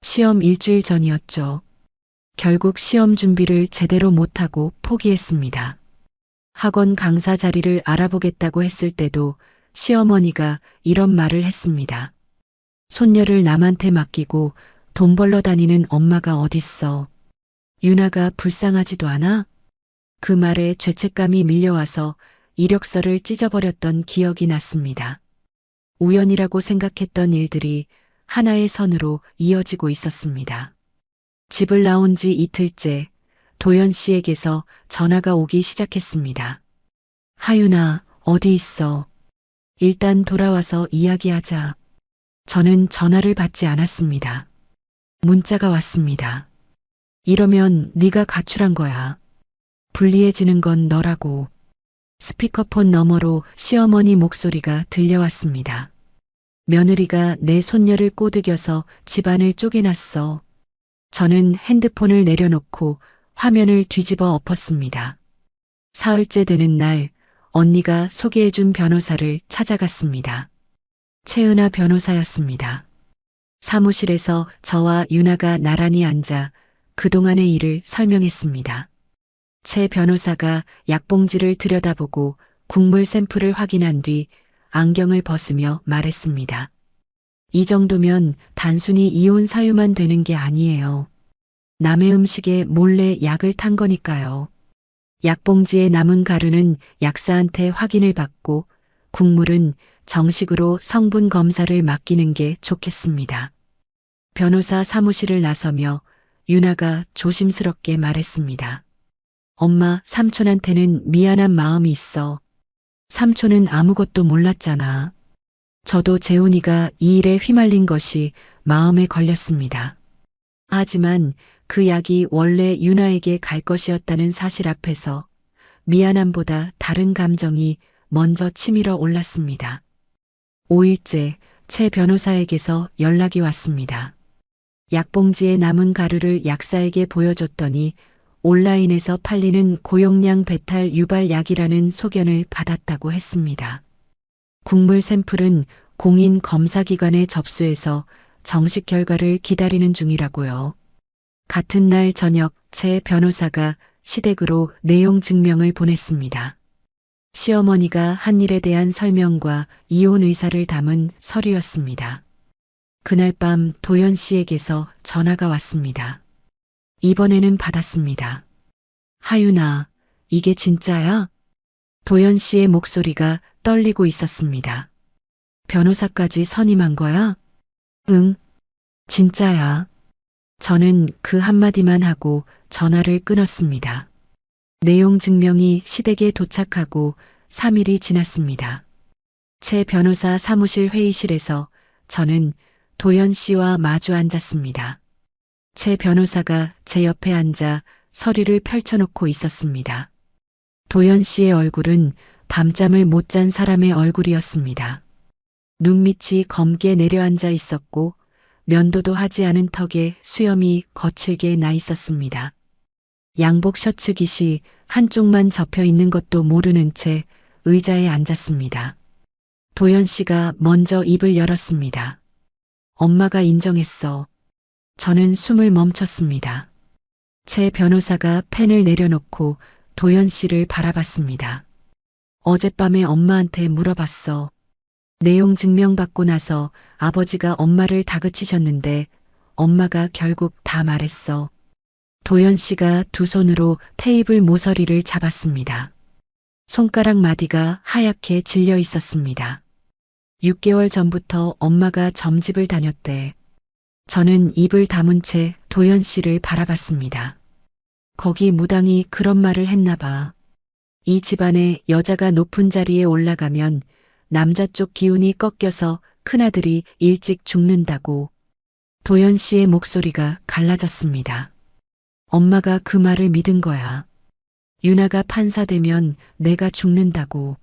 시험 일주일 전이었죠. 결국 시험 준비를 제대로 못하고 포기했습니다. 학원 강사 자리를 알아보겠다고 했을 때도 시어머니가 이런 말을 했습니다. 손녀를 남한테 맡기고 돈 벌러 다니는 엄마가 어딨어. 유나가 불쌍하지도 않아? 그 말에 죄책감이 밀려와서 이력서를 찢어버렸던 기억이 났습니다. 우연이라고 생각했던 일들이 하나의 선으로 이어지고 있었습니다. 집을 나온 지 이틀째 도연 씨에게서 전화가 오기 시작했습니다. 하윤아, 어디 있어? 일단 돌아와서 이야기하자. 저는 전화를 받지 않았습니다. 문자가 왔습니다. 이러면 네가 가출한 거야. 불리해지는 건 너라고. 스피커폰 너머로 시어머니 목소리가 들려왔습니다. 며느리가 내 손녀를 꼬드겨서 집안을 쪼개놨어. 저는 핸드폰을 내려놓고 화면을 뒤집어 엎었습니다. 사흘째 되는 날 언니가 소개해준 변호사를 찾아갔습니다. 최은아 변호사였습니다. 사무실에서 저와 유나가 나란히 앉아 그동안의 일을 설명했습니다. 최 변호사가 약봉지를 들여다보고 국물 샘플을 확인한 뒤 안경을 벗으며 말했습니다. 이 정도면 단순히 이혼 사유만 되는 게 아니에요. 남의 음식에 몰래 약을 탄 거니까요. 약봉지에 남은 가루는 약사한테 확인을 받고 국물은 정식으로 성분 검사를 맡기는 게 좋겠습니다. 변호사 사무실을 나서며 유나가 조심스럽게 말했습니다. 엄마, 삼촌한테는 미안한 마음이 있어. 삼촌은 아무것도 몰랐잖아. 저도 재훈이가 이 일에 휘말린 것이 마음에 걸렸습니다. 하지만 그 약이 원래 유나에게 갈 것이었다는 사실 앞에서 미안함보다 다른 감정이 먼저 치밀어 올랐습니다. 5일째 최 변호사에게서 연락이 왔습니다. 약봉지에 남은 가루를 약사에게 보여줬더니 온라인에서 팔리는 고용량 배탈 유발 약이라는 소견을 받았다고 했습니다. 국물 샘플은 공인 검사기관에 접수해서 정식 결과를 기다리는 중이라고요. 같은 날 저녁 최 변호사가 시댁으로 내용 증명을 보냈습니다. 시어머니가 한 일에 대한 설명과 이혼 의사를 담은 서류였습니다. 그날 밤 도연 씨에게서 전화가 왔습니다. 이번에는 받았습니다. 하윤아, 이게 진짜야? 도연 씨의 목소리가 떨리고 있었습니다. 변호사까지 선임한 거야? 응, 진짜야. 저는 그 한마디만 하고 전화를 끊었습니다. 내용 증명이 시댁에 도착하고 3일이 지났습니다. 최 변호사 사무실 회의실에서 저는 도연 씨와 마주 앉았습니다. 최 변호사가 제 옆에 앉아 서류를 펼쳐놓고 있었습니다. 도연 씨의 얼굴은 밤잠을 못 잔 사람의 얼굴이었습니다. 눈밑이 검게 내려앉아 있었고 면도도 하지 않은 턱에 수염이 거칠게 나 있었습니다. 양복 셔츠 깃이 한쪽만 접혀 있는 것도 모르는 채 의자에 앉았습니다. 도연 씨가 먼저 입을 열었습니다. 엄마가 인정했어. 저는 숨을 멈췄습니다. 최 변호사가 펜을 내려놓고 도연 씨를 바라봤습니다. 어젯밤에 엄마한테 물어봤어. 내용 증명받고 나서 아버지가 엄마를 다그치셨는데 엄마가 결국 다 말했어. 도연 씨가 두 손으로 테이블 모서리를 잡았습니다. 손가락 마디가 하얗게 질려 있었습니다. 6개월 전부터 엄마가 점집을 다녔대. 저는 입을 다문 채 도연 씨를 바라봤습니다. 거기 무당이 그런 말을 했나 봐. 이 집안에 여자가 높은 자리에 올라가면 남자 쪽 기운이 꺾여서 큰아들이 일찍 죽는다고. 도연 씨의 목소리가 갈라졌습니다. 엄마가 그 말을 믿은 거야. 유나가 판사 되면 내가 죽는다고.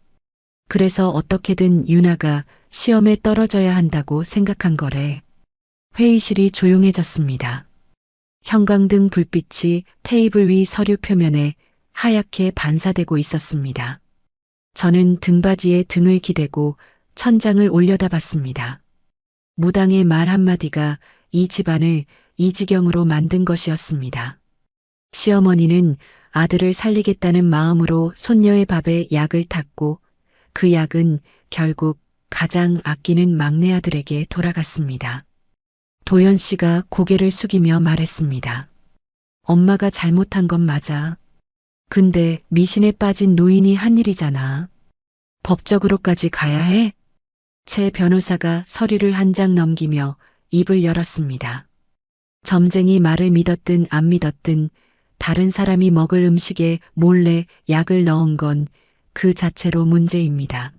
그래서 어떻게든 유나가 시험에 떨어져야 한다고 생각한 거래. 회의실이 조용해졌습니다. 형광등 불빛이 테이블 위 서류 표면에 하얗게 반사되고 있었습니다. 저는 등받이에 등을 기대고 천장을 올려다봤습니다. 무당의 말 한마디가 이 집안을 이 지경으로 만든 것이었습니다. 시어머니는 아들을 살리겠다는 마음으로 손녀의 밥에 약을 탔고 그 약은 결국 가장 아끼는 막내 아들에게 돌아갔습니다. 도연 씨가 고개를 숙이며 말했습니다. 엄마가 잘못한 건 맞아. 근데 미신에 빠진 노인이 한 일이잖아. 법적으로까지 가야 해? 최 변호사가 서류를 한 장 넘기며 입을 열었습니다. 점쟁이 말을 믿었든 안 믿었든 다른 사람이 먹을 음식에 몰래 약을 넣은 건 그 자체로 문제입니다.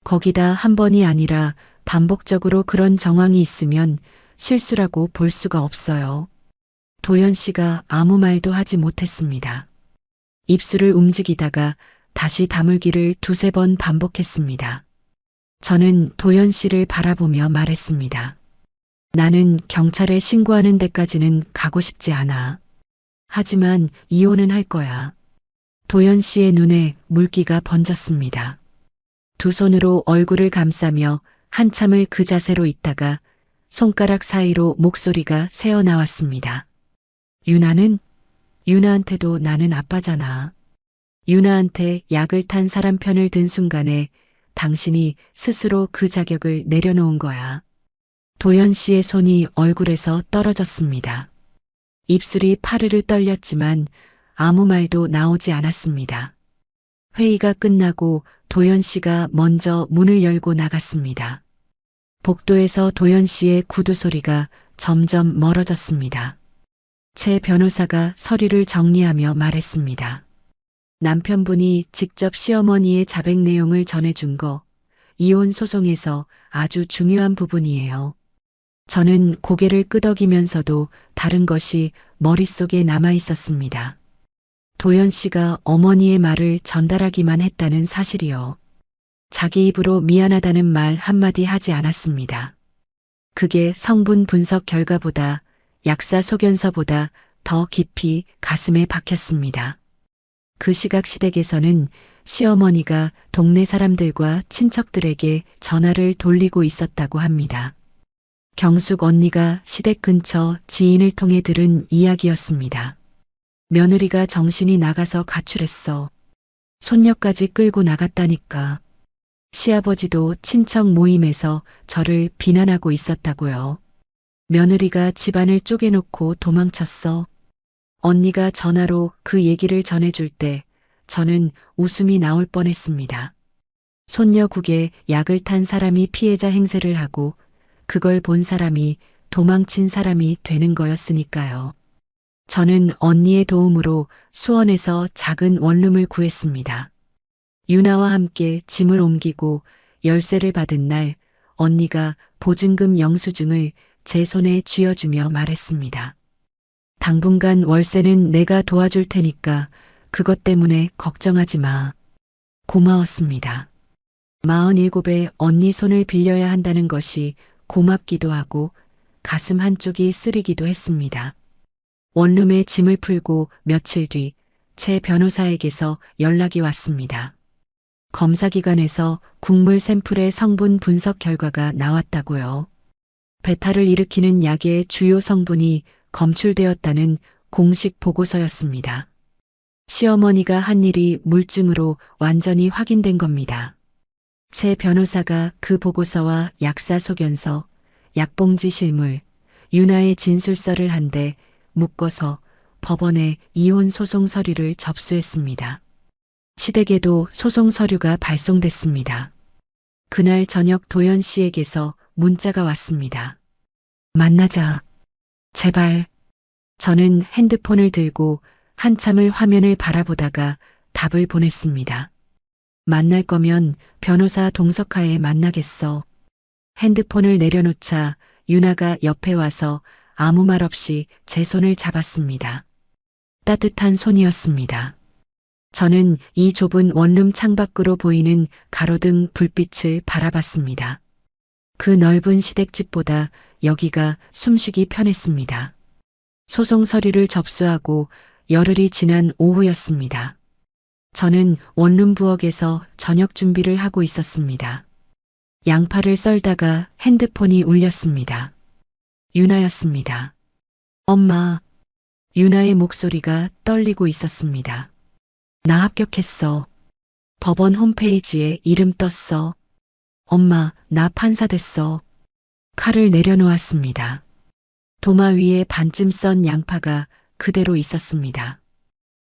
거기다 한 번이 아니라 반복적으로 그런 정황이 있으면 실수라고 볼 수가 없어요. 도연 씨가 아무 말도 하지 못했습니다. 입술을 움직이다가 다시 다물기를 두세 번 반복했습니다. 저는 도연 씨를 바라보며 말했습니다. 나는 경찰에 신고하는 데까지는 가고 싶지 않아. 하지만 이혼은 할 거야. 도연 씨의 눈에 물기가 번졌습니다. 두 손으로 얼굴을 감싸며 한참을 그 자세로 있다가 손가락 사이로 목소리가 새어나왔습니다. 유나한테도 나는 아빠잖아. 유나한테 약을 탄 사람 편을 든 순간에 당신이 스스로 그 자격을 내려놓은 거야. 도연 씨의 손이 얼굴에서 떨어졌습니다. 입술이 파르르 떨렸지만 아무 말도 나오지 않았습니다. 회의가 끝나고 도연 씨가 먼저 문을 열고 나갔습니다. 복도에서 도연 씨의 구두 소리가 점점 멀어졌습니다. 최 변호사가 서류를 정리하며 말했습니다. 남편분이 직접 시어머니의 자백 내용을 전해준 거, 이혼 소송에서 아주 중요한 부분이에요. 저는 고개를 끄덕이면서도 다른 것이 머릿속에 남아 있었습니다. 도연 씨가 어머니의 말을 전달하기만 했다는 사실이요. 자기 입으로 미안하다는 말 한마디 하지 않았습니다. 그게 성분 분석 결과보다 약사 소견서보다 더 깊이 가슴에 박혔습니다. 그 시각시댁에서는 시어머니가 동네 사람들과 친척들에게 전화를 돌리고 있었다고 합니다. 경숙 언니가 시댁 근처 지인을 통해 들은 이야기였습니다. 며느리가 정신이 나가서 가출했어. 손녀까지 끌고 나갔다니까. 시아버지도 친척 모임에서 저를 비난하고 있었다고요. 며느리가 집안을 쪼개놓고 도망쳤어. 언니가 전화로 그 얘기를 전해줄 때 저는 웃음이 나올 뻔했습니다. 손녀 국에 약을 탄 사람이 피해자 행세를 하고 그걸 본 사람이 도망친 사람이 되는 거였으니까요. 저는 언니의 도움으로 수원에서 작은 원룸을 구했습니다. 유나와 함께 짐을 옮기고 열쇠를 받은 날 언니가 보증금 영수증을 제 손에 쥐어주며 말했습니다. 당분간 월세는 내가 도와줄 테니까 그것 때문에 걱정하지 마. 고마웠습니다. 47에 언니 손을 빌려야 한다는 것이 고맙기도 하고 가슴 한쪽이 쓰리기도 했습니다. 원룸에 짐을 풀고 며칠 뒤 최 변호사에게서 연락이 왔습니다. 검사기관에서 국물 샘플의 성분 분석 결과가 나왔다고요. 배탈을 일으키는 약의 주요 성분이 검출되었다는 공식 보고서였습니다. 시어머니가 한 일이 물증으로 완전히 확인된 겁니다. 최 변호사가 그 보고서와 약사 소견서, 약봉지 실물, 윤아의 진술서를 한데 묶어서 법원에 이혼 소송 서류를 접수했습니다. 시댁에도 소송 서류가 발송됐습니다. 그날 저녁 도연 씨에게서 문자가 왔습니다. 만나자. 제발. 저는 핸드폰을 들고 한참을 화면을 바라보다가 답을 보냈습니다. 만날 거면 변호사 동석하에 만나겠어. 핸드폰을 내려놓자 윤아가 옆에 와서 아무 말 없이 제 손을 잡았습니다. 따뜻한 손이었습니다. 저는 이 좁은 원룸 창밖으로 보이는 가로등 불빛을 바라봤습니다. 그 넓은 시댁집보다 여기가 숨쉬기 편했습니다. 소송 서류를 접수하고 열흘이 지난 오후였습니다. 저는 원룸 부엌에서 저녁 준비를 하고 있었습니다. 양파를 썰다가 핸드폰이 울렸습니다. 윤아였습니다. 엄마. 윤아의 목소리가 떨리고 있었습니다. 나 합격했어. 법원 홈페이지에 이름 떴어. 엄마, 나 판사 됐어. 칼을 내려놓았습니다. 도마 위에 반쯤 썬 양파가 그대로 있었습니다.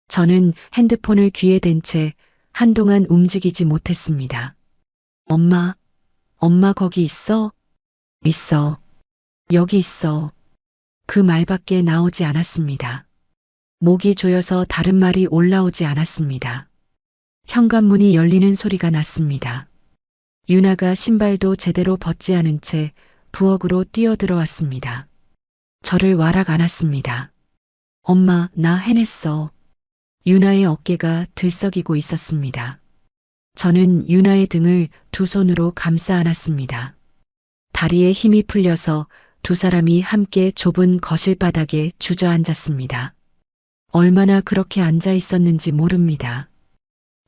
저는 핸드폰을 귀에 댄 채 한동안 움직이지 못했습니다. 엄마, 엄마 거기 있어? 있어. 여기 있어. 그 말밖에 나오지 않았습니다. 목이 조여서 다른 말이 올라오지 않았습니다. 현관문이 열리는 소리가 났습니다. 윤아가 신발도 제대로 벗지 않은 채 부엌으로 뛰어들어왔습니다. 저를 와락 안았습니다. 엄마, 나 해냈어. 윤아의 어깨가 들썩이고 있었습니다. 저는 윤아의 등을 두 손으로 감싸 안았습니다. 다리에 힘이 풀려서 두 사람이 함께 좁은 거실 바닥에 주저앉았습니다. 얼마나 그렇게 앉아 있었는지 모릅니다.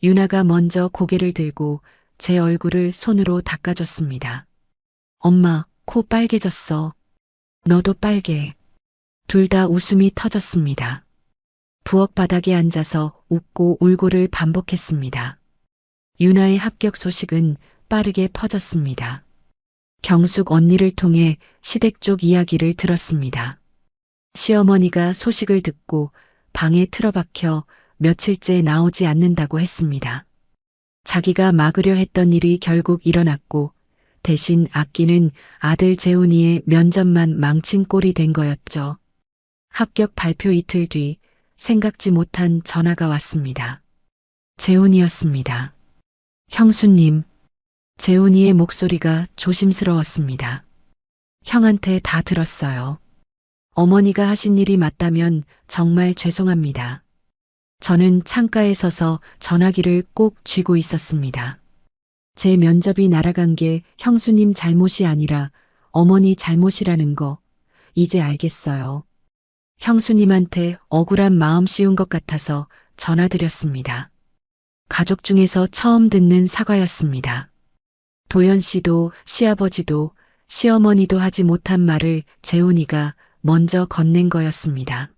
윤아가 먼저 고개를 들고 제 얼굴을 손으로 닦아줬습니다. 엄마, 코 빨개졌어. 너도 빨개. 둘 다 웃음이 터졌습니다. 부엌 바닥에 앉아서 웃고 울고를 반복했습니다. 윤아의 합격 소식은 빠르게 퍼졌습니다. 경숙 언니를 통해 시댁 쪽 이야기를 들었습니다. 시어머니가 소식을 듣고 방에 틀어박혀 며칠째 나오지 않는다고 했습니다. 자기가 막으려 했던 일이 결국 일어났고 대신 아끼는 아들 재훈이의 면접만 망친 꼴이 된 거였죠. 합격 발표 이틀 뒤 생각지 못한 전화가 왔습니다. 재훈이었습니다. 형수님. 재훈이의 목소리가 조심스러웠습니다. 형한테 다 들었어요. 어머니가 하신 일이 맞다면 정말 죄송합니다. 저는 창가에 서서 전화기를 꼭 쥐고 있었습니다. 제 면접이 날아간 게 형수님 잘못이 아니라 어머니 잘못이라는 거 이제 알겠어요. 형수님한테 억울한 마음 씌운 것 같아서 전화드렸습니다. 가족 중에서 처음 듣는 사과였습니다. 도연 씨도 시아버지도 시어머니도 하지 못한 말을 재훈이가 먼저 건넨 거였습니다.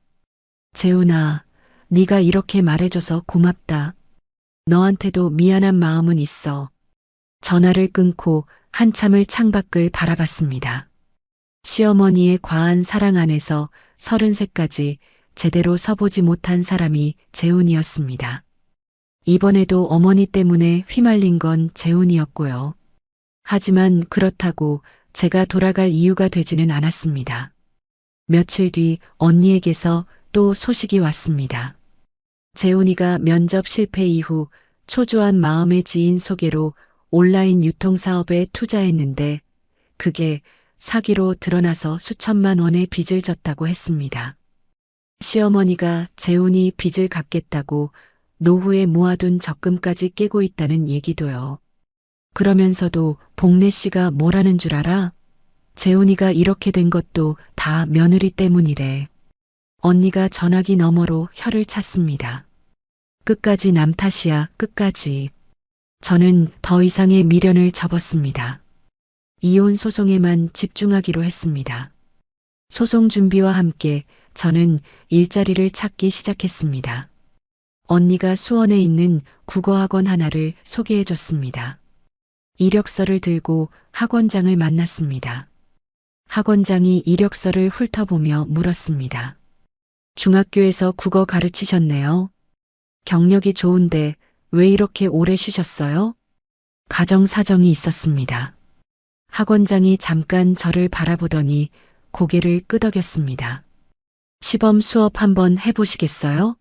재훈아, 네가 이렇게 말해줘서 고맙다. 너한테도 미안한 마음은 있어. 전화를 끊고 한참을 창밖을 바라봤습니다. 시어머니의 과한 사랑 안에서 30세까지 제대로 서보지 못한 사람이 재훈이었습니다. 이번에도 어머니 때문에 휘말린 건 재훈이었고요. 하지만 그렇다고 제가 돌아갈 이유가 되지는 않았습니다. 며칠 뒤 언니에게서 또 소식이 왔습니다. 재훈이가 면접 실패 이후 초조한 마음의 지인 소개로 온라인 유통사업에 투자했는데 그게 사기로 드러나서 수천만 원의 빚을 졌다고 했습니다. 시어머니가 재훈이 빚을 갚겠다고 노후에 모아둔 적금까지 깨고 있다는 얘기도요. 그러면서도 복래 씨가 뭐라는 줄 알아? 재훈이가 이렇게 된 것도 다 며느리 때문이래. 언니가 전화기 너머로 혀를 찼습니다. 끝까지 남 탓이야, 끝까지. 저는 더 이상의 미련을 접었습니다. 이혼 소송에만 집중하기로 했습니다. 소송 준비와 함께 저는 일자리를 찾기 시작했습니다. 언니가 수원에 있는 국어학원 하나를 소개해 줬습니다. 이력서를 들고 학원장을 만났습니다. 학원장이 이력서를 훑어보며 물었습니다. 중학교에서 국어 가르치셨네요. 경력이 좋은데 왜 이렇게 오래 쉬셨어요? 가정 사정이 있었습니다. 학원장이 잠깐 저를 바라보더니 고개를 끄덕였습니다. 시범 수업 한번 해보시겠어요?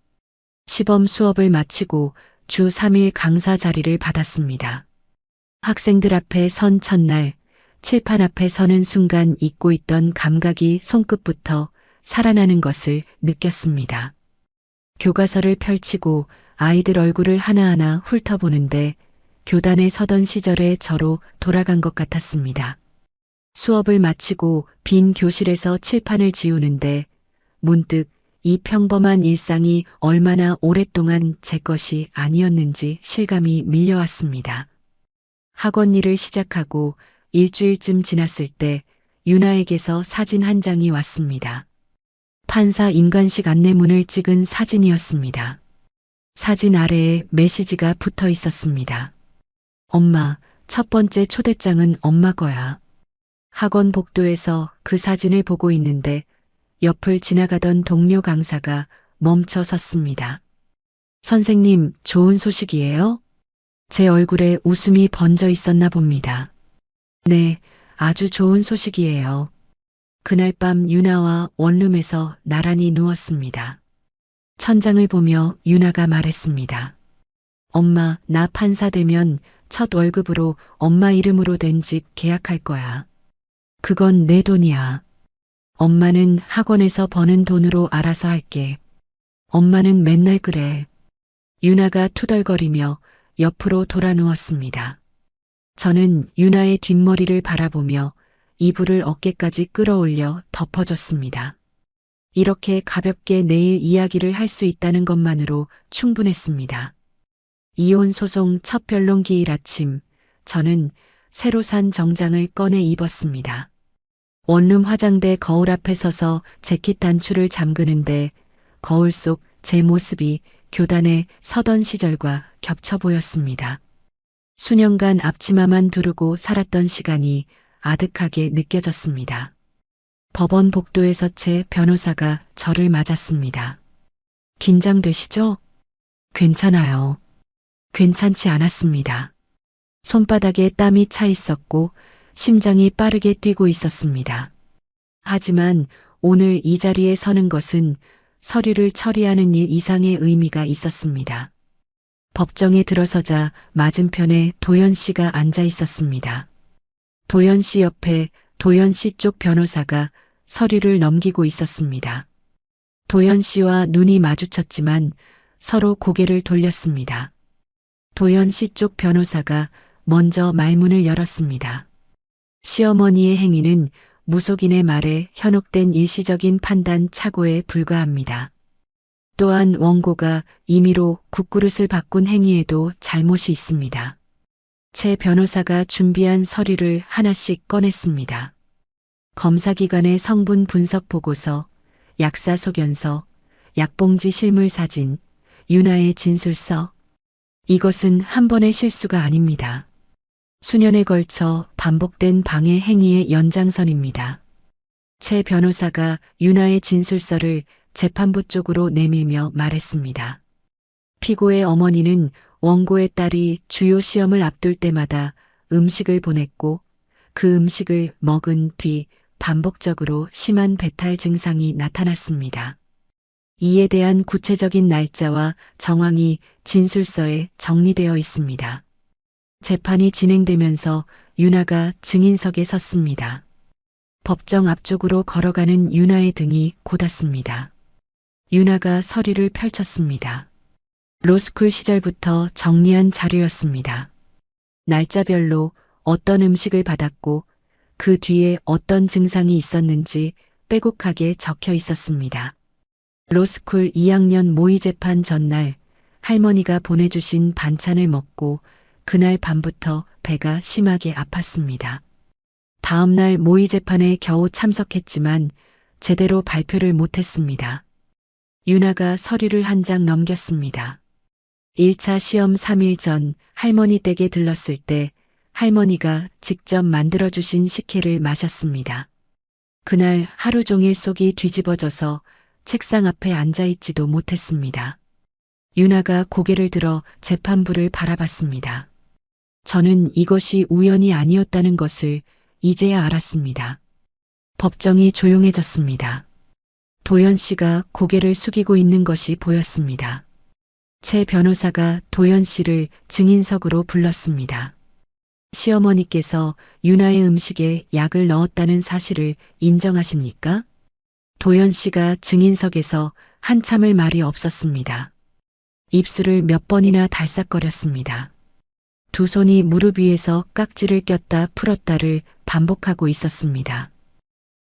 시범 수업을 마치고 주 3일 강사 자리를 받았습니다. 학생들 앞에 선 첫날, 칠판 앞에 서는 순간 잊고 있던 감각이 손끝부터 살아나는 것을 느꼈습니다. 교과서를 펼치고 아이들 얼굴을 하나하나 훑어보는데 교단에 서던 시절의 저로 돌아간 것 같았습니다. 수업을 마치고 빈 교실에서 칠판을 지우는데 문득 이 평범한 일상이 얼마나 오랫동안 제 것이 아니었는지 실감이 밀려왔습니다. 학원 일을 시작하고 일주일쯤 지났을 때 유나에게서 사진 한 장이 왔습니다. 판사 임관식 안내문을 찍은 사진이었습니다. 사진 아래에 메시지가 붙어 있었습니다. 엄마, 첫 번째 초대장은 엄마 거야. 학원 복도에서 그 사진을 보고 있는데 옆을 지나가던 동료 강사가 멈춰 섰습니다. 선생님, 좋은 소식이에요? 제 얼굴에 웃음이 번져 있었나 봅니다. 네, 아주 좋은 소식이에요. 그날 밤 유나와 원룸에서 나란히 누웠습니다. 천장을 보며 유나가 말했습니다. 엄마, 나 판사 되면 첫 월급으로 엄마 이름으로 된 집 계약할 거야. 그건 내 돈이야. 엄마는 학원에서 버는 돈으로 알아서 할게. 엄마는 맨날 그래. 유나가 투덜거리며 옆으로 돌아 누웠습니다. 저는 유나의 뒷머리를 바라보며 이불을 어깨까지 끌어올려 덮어줬습니다. 이렇게 가볍게 내일 이야기를 할 수 있다는 것만으로 충분했습니다. 이혼 소송 첫 변론기일 아침, 저는 새로 산 정장을 꺼내 입었습니다. 원룸 화장대 거울 앞에 서서 재킷 단추를 잠그는데 거울 속 제 모습이 교단에 서던 시절과 겹쳐 보였습니다. 수년간 앞치마만 두르고 살았던 시간이 아득하게 느껴졌습니다. 법원 복도에서 제 변호사가 저를 맞았습니다. 긴장되시죠? 괜찮아요. 괜찮지 않았습니다. 손바닥에 땀이 차 있었고 심장이 빠르게 뛰고 있었습니다. 하지만 오늘 이 자리에 서는 것은 서류를 처리하는 일 이상의 의미가 있었습니다. 법정에 들어서자 맞은편에 도연 씨가 앉아 있었습니다. 도연 씨 옆에 도연 씨 쪽 변호사가 서류를 넘기고 있었습니다. 도연 씨와 눈이 마주쳤지만 서로 고개를 돌렸습니다. 도연 씨 쪽 변호사가 먼저 말문을 열었습니다. 시어머니의 행위는 무속인의 말에 현혹된 일시적인 판단 착오에 불과합니다. 또한 원고가 임의로 국그릇을 바꾼 행위에도 잘못이 있습니다. 제 변호사가 준비한 서류를 하나씩 꺼냈습니다. 검사기관의 성분 분석 보고서, 약사 소견서, 약봉지 실물 사진, 유나의 진술서. 이것은 한 번의 실수가 아닙니다. 수년에 걸쳐 반복된 방해 행위의 연장선입니다. 제 변호사가 유나의 진술서를 재판부 쪽으로 내밀며 말했습니다. 피고의 어머니는 원고의 딸이 주요 시험을 앞둘 때마다 음식을 보냈고 그 음식을 먹은 뒤 반복적으로 심한 배탈 증상이 나타났습니다. 이에 대한 구체적인 날짜와 정황이 진술서에 정리되어 있습니다. 재판이 진행되면서 유나가 증인석에 섰습니다. 법정 앞쪽으로 걸어가는 유나의 등이 고닫습니다. 유나가 서류를 펼쳤습니다. 로스쿨 시절부터 정리한 자료였습니다. 날짜별로 어떤 음식을 받았고 그 뒤에 어떤 증상이 있었는지 빼곡하게 적혀 있었습니다. 로스쿨 2학년 모의 재판 전날 할머니가 보내주신 반찬을 먹고 그날 밤부터 배가 심하게 아팠습니다. 다음 날 모의 재판에 겨우 참석했지만 제대로 발표를 못했습니다. 유나가 서류를 한 장 넘겼습니다. 1차 시험 3일 전 할머니 댁에 들렀을 때 할머니가 직접 만들어주신 식혜를 마셨습니다. 그날 하루 종일 속이 뒤집어져서 책상 앞에 앉아있지도 못했습니다. 유나가 고개를 들어 재판부를 바라봤습니다. 저는 이것이 우연이 아니었다는 것을 이제야 알았습니다. 법정이 조용해졌습니다. 도연 씨가 고개를 숙이고 있는 것이 보였습니다. 최 변호사가 도연 씨를 증인석으로 불렀습니다. 시어머니께서 유나의 음식에 약을 넣었다는 사실을 인정하십니까? 도연 씨가 증인석에서 한참을 말이 없었습니다. 입술을 몇 번이나 달싹거렸습니다. 두 손이 무릎 위에서 깍지를 꼈다 풀었다를 반복하고 있었습니다.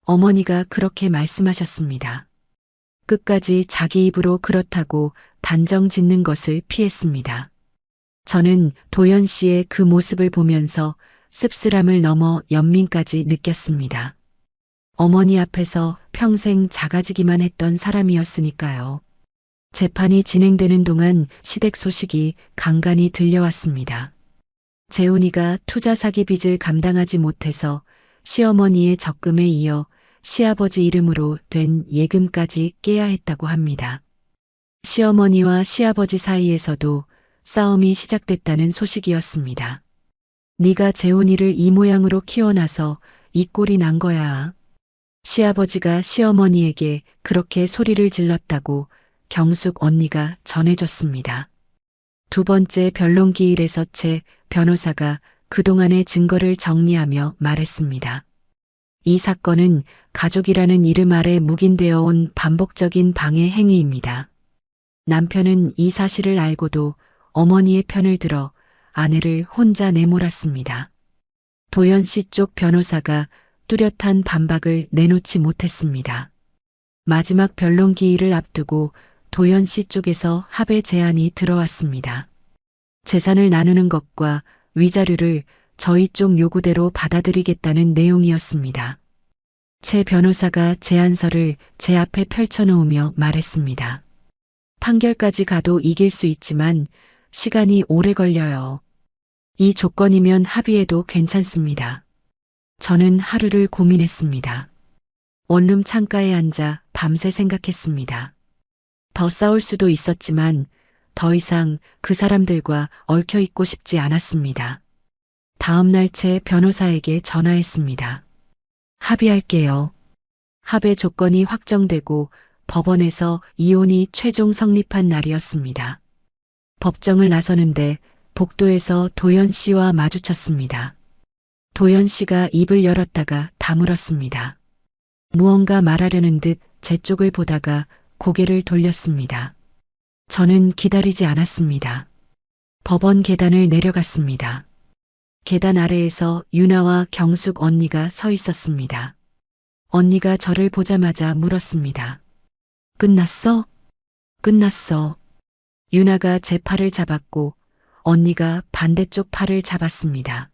어머니가 그렇게 말씀하셨습니다. 끝까지 자기 입으로 그렇다고 단정 짓는 것을 피했습니다. 저는 도연 씨의 그 모습을 보면서 씁쓸함을 넘어 연민까지 느꼈습니다. 어머니 앞에서 평생 작아지기만 했던 사람이었으니까요. 재판이 진행되는 동안 시댁 소식이 간간히 들려왔습니다. 재훈이가 투자 사기 빚을 감당하지 못해서 시어머니의 적금에 이어 시아버지 이름으로 된 예금까지 깨야 했다고 합니다. 시어머니와 시아버지 사이에서도 싸움이 시작됐다는 소식이었습니다. 네가 재훈이를 이 모양으로 키워놔서 이 꼴이 난 거야. 시아버지가 시어머니에게 그렇게 소리를 질렀다고 경숙 언니가 전해줬습니다. 두 번째 변론기일에서 최 변호사가 그동안의 증거를 정리하며 말했습니다. 이 사건은 가족이라는 이름 아래 묵인되어 온 반복적인 방해 행위입니다. 남편은 이 사실을 알고도 어머니의 편을 들어 아내를 혼자 내몰았습니다. 도연 씨 쪽 변호사가 뚜렷한 반박을 내놓지 못했습니다. 마지막 변론 기일을 앞두고 도연 씨 쪽에서 합의 제안이 들어왔습니다. 재산을 나누는 것과 위자료를 저희 쪽 요구대로 받아들이겠다는 내용이었습니다. 최 변호사가 제안서를 제 앞에 펼쳐놓으며 말했습니다. 판결까지 가도 이길 수 있지만 시간이 오래 걸려요. 이 조건이면 합의해도 괜찮습니다. 저는 하루를 고민했습니다. 원룸 창가에 앉아 밤새 생각했습니다. 더 싸울 수도 있었지만 더 이상 그 사람들과 얽혀 있고 싶지 않았습니다. 다음 날 최 변호사에게 전화했습니다. 합의할게요. 합의 조건이 확정되고 법원에서 이혼이 최종 성립한 날이었습니다. 법정을 나서는데 복도에서 도연 씨와 마주쳤습니다. 도연 씨가 입을 열었다가 다물었습니다. 무언가 말하려는 듯 제 쪽을 보다가 고개를 돌렸습니다. 저는 기다리지 않았습니다. 법원 계단을 내려갔습니다. 계단 아래에서 유나와 경숙 언니가 서 있었습니다. 언니가 저를 보자마자 물었습니다. 끝났어? 끝났어. 유나가 제 팔을 잡았고 언니가 반대쪽 팔을 잡았습니다.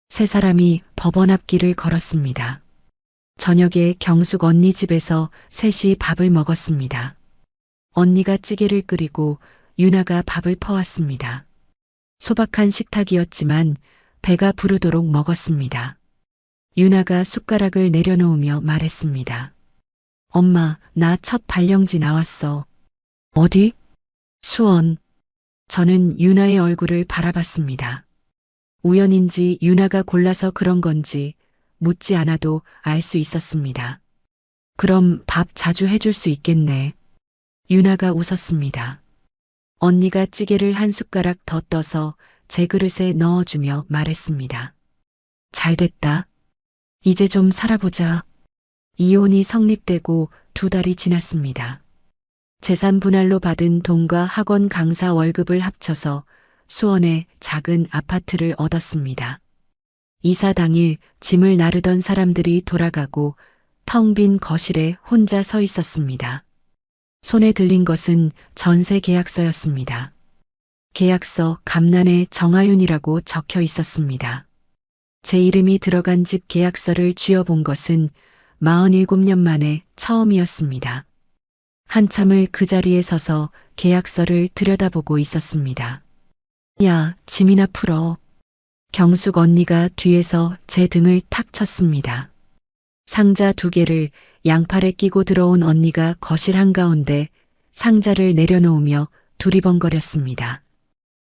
세 사람이 법원 앞길을 걸었습니다. 저녁에 경숙 언니 집에서 셋이 밥을 먹었습니다. 언니가 찌개를 끓이고 유나가 밥을 퍼왔습니다. 소박한 식탁이었지만 배가 부르도록 먹었습니다. 유나가 숟가락을 내려놓으며 말했습니다. 엄마, 나 첫 발령지 나왔어. 어디? 수원. 저는 유나의 얼굴을 바라봤습니다. 우연인지 유나가 골라서 그런 건지 묻지 않아도 알 수 있었습니다. 그럼 밥 자주 해줄 수 있겠네. 유나가 웃었습니다. 언니가 찌개를 한 숟가락 더 떠서 제 그릇에 넣어주며 말했습니다. 잘 됐다. 이제 좀 살아보자. 이혼이 성립되고 2달이 지났습니다. 재산 분할로 받은 돈과 학원 강사 월급을 합쳐서 수원에 작은 아파트를 얻었습니다. 이사 당일 짐을 나르던 사람들이 돌아가고 텅 빈 거실에 혼자 서 있었습니다. 손에 들린 것은 전세 계약서였습니다. 계약서 감난에 정하윤이라고 적혀 있었습니다. 제 이름이 들어간 집 계약서를 쥐어본 것은 47년 만에 처음이었습니다. 한참을 그 자리에 서서 계약서를 들여다보고 있었습니다. 야, 짐이나 풀어. 경숙 언니가 뒤에서 제 등을 탁 쳤습니다. 상자 2개를 양팔에 끼고 들어온 언니가 거실 한가운데 상자를 내려놓으며 두리번거렸습니다.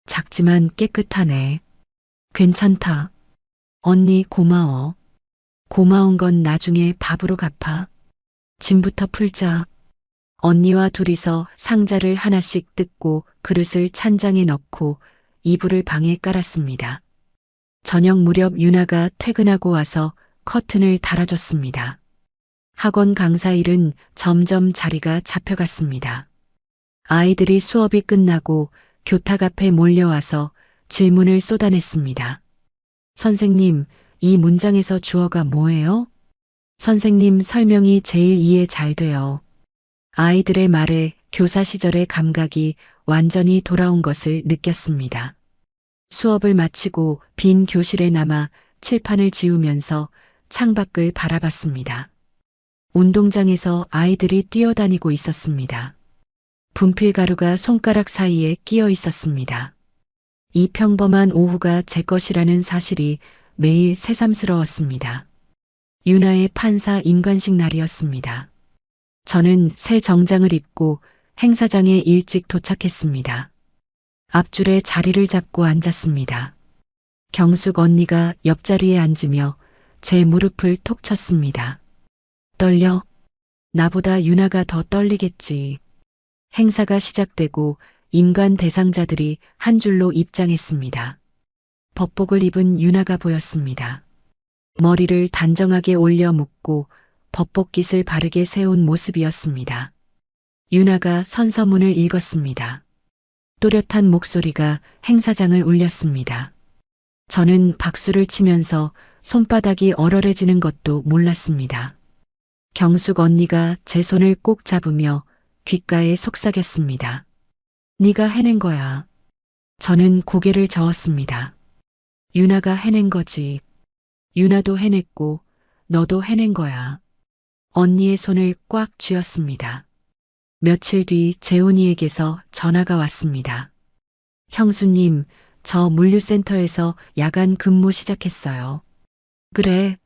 작지만 깨끗하네. 괜찮다. 언니 고마워. 고마운 건 나중에 밥으로 갚아. 짐부터 풀자. 언니와 둘이서 상자를 하나씩 뜯고 그릇을 찬장에 넣고 이불을 방에 깔았습니다. 저녁 무렵 유나가 퇴근하고 와서 커튼을 달아줬습니다. 학원 강사 일은 점점 자리가 잡혀갔습니다. 아이들이 수업이 끝나고 교탁 앞에 몰려와서 질문을 쏟아냈습니다. 선생님, 이 문장에서 주어가 뭐예요? 선생님 설명이 제일 이해 잘 돼요. 아이들의 말에 교사 시절의 감각이 완전히 돌아온 것을 느꼈습니다. 수업을 마치고 빈 교실에 남아 칠판을 지우면서 창밖을 바라봤습니다. 운동장에서 아이들이 뛰어다니고 있었습니다. 분필가루가 손가락 사이에 끼어 있었습니다. 이 평범한 오후가 제 것이라는 사실이 매일 새삼스러웠습니다. 유나의 판사 임관식 날이었습니다. 저는 새 정장을 입고 행사장에 일찍 도착했습니다. 앞줄에 자리를 잡고 앉았습니다. 경숙 언니가 옆자리에 앉으며 제 무릎을 톡 쳤습니다. 떨려? 나보다 유나가 더 떨리겠지. 행사가 시작되고 임관 대상자들이 한 줄로 입장했습니다. 법복을 입은 유나가 보였습니다. 머리를 단정하게 올려 묶고 법복깃을 바르게 세운 모습이었습니다. 유나가 선서문을 읽었습니다. 또렷한 목소리가 행사장을 울렸습니다. 저는 박수를 치면서 손바닥이 얼얼해지는 것도 몰랐습니다. 경숙 언니가 제 손을 꼭 잡으며 귓가에 속삭였습니다. 네가 해낸 거야. 저는 고개를 저었습니다. 유나가 해낸 거지. 유나도 해냈고 너도 해낸 거야. 언니의 손을 꽉 쥐었습니다. 며칠 뒤 재훈이에게서 전화가 왔습니다. 형수님, 저 물류센터에서 야간 근무 시작했어요. 그래,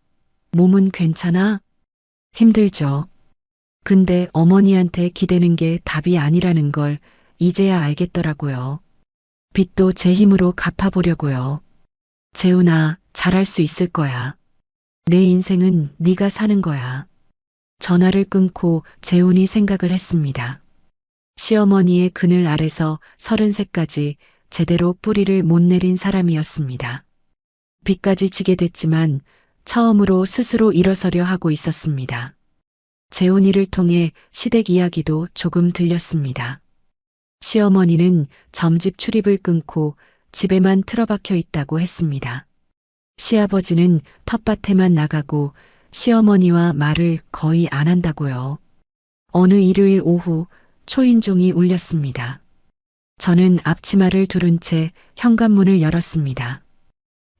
몸은 괜찮아? 힘들죠. 근데 어머니한테 기대는 게 답이 아니라는 걸 이제야 알겠더라고요. 빚도 제 힘으로 갚아보려고요. 재훈아, 잘할 수 있을 거야. 내 인생은 네가 사는 거야. 전화를 끊고 재훈이 생각을 했습니다. 시어머니의 그늘 아래서 30세까지 제대로 뿌리를 못 내린 사람이었습니다. 빚까지 지게 됐지만 처음으로 스스로 일어서려 하고 있었습니다. 재훈이를 통해 시댁 이야기도 조금 들렸습니다. 시어머니는 점집 출입을 끊고 집에만 틀어박혀 있다고 했습니다. 시아버지는 텃밭에만 나가고 시어머니와 말을 거의 안 한다고요. 어느 일요일 오후 초인종이 울렸습니다. 저는 앞치마를 두른 채 현관문을 열었습니다.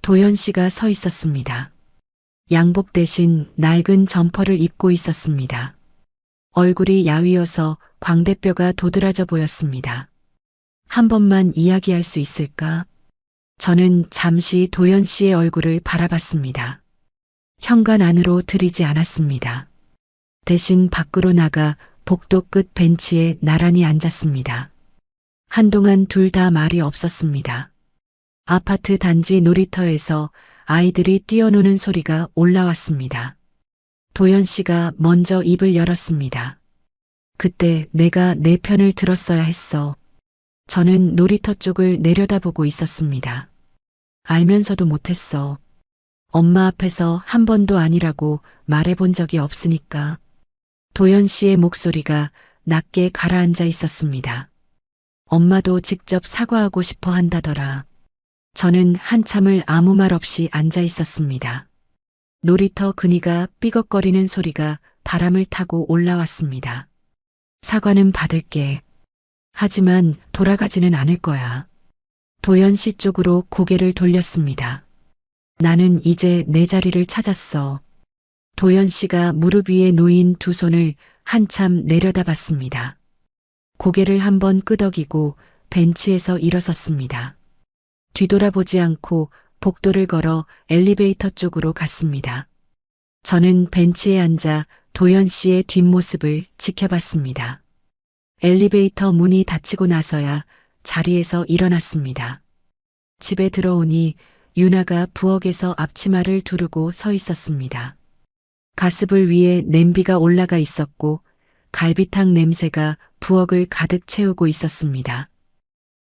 도연 씨가 서 있었습니다. 양복 대신 낡은 점퍼를 입고 있었습니다. 얼굴이 야위어서 광대뼈가 도드라져 보였습니다. 한 번만 이야기할 수 있을까? 저는 잠시 도연 씨의 얼굴을 바라봤습니다. 현관 안으로 들이지 않았습니다. 대신 밖으로 나가 복도 끝 벤치에 나란히 앉았습니다. 한동안 둘 다 말이 없었습니다. 아파트 단지 놀이터에서 아이들이 뛰어노는 소리가 올라왔습니다. 도연 씨가 먼저 입을 열었습니다. 그때 내가 내 편을 들었어야 했어. 저는 놀이터 쪽을 내려다보고 있었습니다. 알면서도 못했어. 엄마 앞에서 한 번도 아니라고 말해본 적이 없으니까. 도연 씨의 목소리가 낮게 가라앉아 있었습니다. 엄마도 직접 사과하고 싶어 한다더라. 저는 한참을 아무 말 없이 앉아 있었습니다. 놀이터 그니가 삐걱거리는 소리가 바람을 타고 올라왔습니다. 사과는 받을게. 하지만 돌아가지는 않을 거야. 도연 씨 쪽으로 고개를 돌렸습니다. 나는 이제 내 자리를 찾았어. 도연 씨가 무릎 위에 놓인 두 손을 한참 내려다봤습니다. 고개를 한번 끄덕이고 벤치에서 일어섰습니다. 뒤돌아보지 않고 복도를 걸어 엘리베이터 쪽으로 갔습니다. 저는 벤치에 앉아 도연 씨의 뒷모습을 지켜봤습니다. 엘리베이터 문이 닫히고 나서야 자리에서 일어났습니다. 집에 들어오니 유나가 부엌에서 앞치마를 두르고 서 있었습니다. 가스불 위에 냄비가 올라가 있었고 갈비탕 냄새가 부엌을 가득 채우고 있었습니다.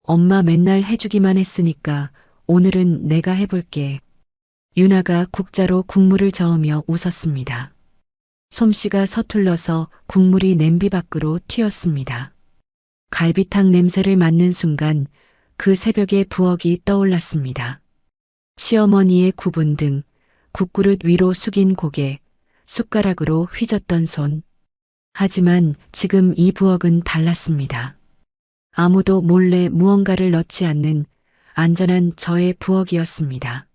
엄마 맨날 해주기만 했으니까 오늘은 내가 해볼게. 유나가 국자로 국물을 저으며 웃었습니다. 솜씨가 서툴러서 국물이 냄비 밖으로 튀었습니다. 갈비탕 냄새를 맡는 순간 그 새벽의 부엌이 떠올랐습니다. 시어머니의 구분 등 국그릇 위로 숙인 고개, 숟가락으로 휘젓던 손. 하지만 지금 이 부엌은 달랐습니다. 아무도 몰래 무언가를 넣지 않는 안전한 저의 부엌이었습니다.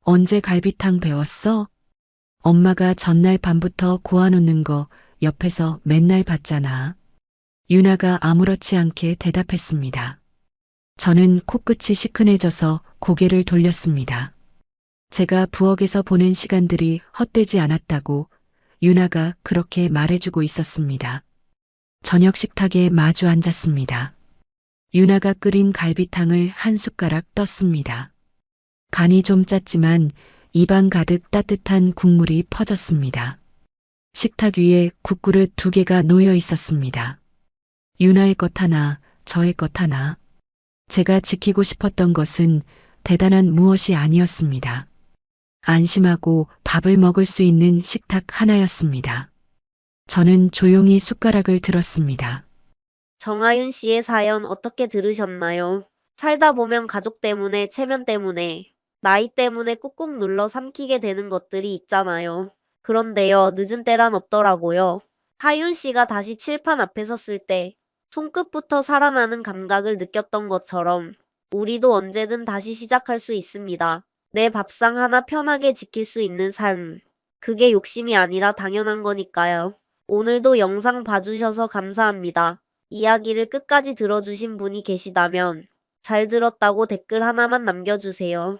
언제 갈비탕 배웠어? 엄마가 전날 밤부터 고아놓는 거 옆에서 맨날 봤잖아. 유나가 아무렇지 않게 대답했습니다. 저는 코끝이 시큰해져서 고개를 돌렸습니다. 제가 부엌에서 보낸 시간들이 헛되지 않았다고 유나가 그렇게 말해주고 있었습니다. 저녁 식탁에 마주 앉았습니다. 유나가 끓인 갈비탕을 한 숟가락 떴습니다. 간이 좀 짰지만 입안 가득 따뜻한 국물이 퍼졌습니다. 식탁 위에 국그릇 두 개가 놓여 있었습니다. 유나의 것 하나, 저의 것 하나. 제가 지키고 싶었던 것은 대단한 무엇이 아니었습니다. 안심하고 밥을 먹을 수 있는 식탁 하나였습니다. 저는 조용히 숟가락을 들었습니다. 정하윤 씨의 사연 어떻게 들으셨나요? 살다 보면 가족 때문에, 체면 때문에, 나이 때문에 꾹꾹 눌러 삼키게 되는 것들이 있잖아요. 그런데요, 늦은 때란 없더라고요. 하윤 씨가 다시 칠판 앞에 섰을 때 손끝부터 살아나는 감각을 느꼈던 것처럼 우리도 언제든 다시 시작할 수 있습니다. 내 밥상 하나 편하게 지킬 수 있는 삶. 그게 욕심이 아니라 당연한 거니까요. 오늘도 영상 봐주셔서 감사합니다. 이야기를 끝까지 들어주신 분이 계시다면 잘 들었다고 댓글 하나만 남겨주세요.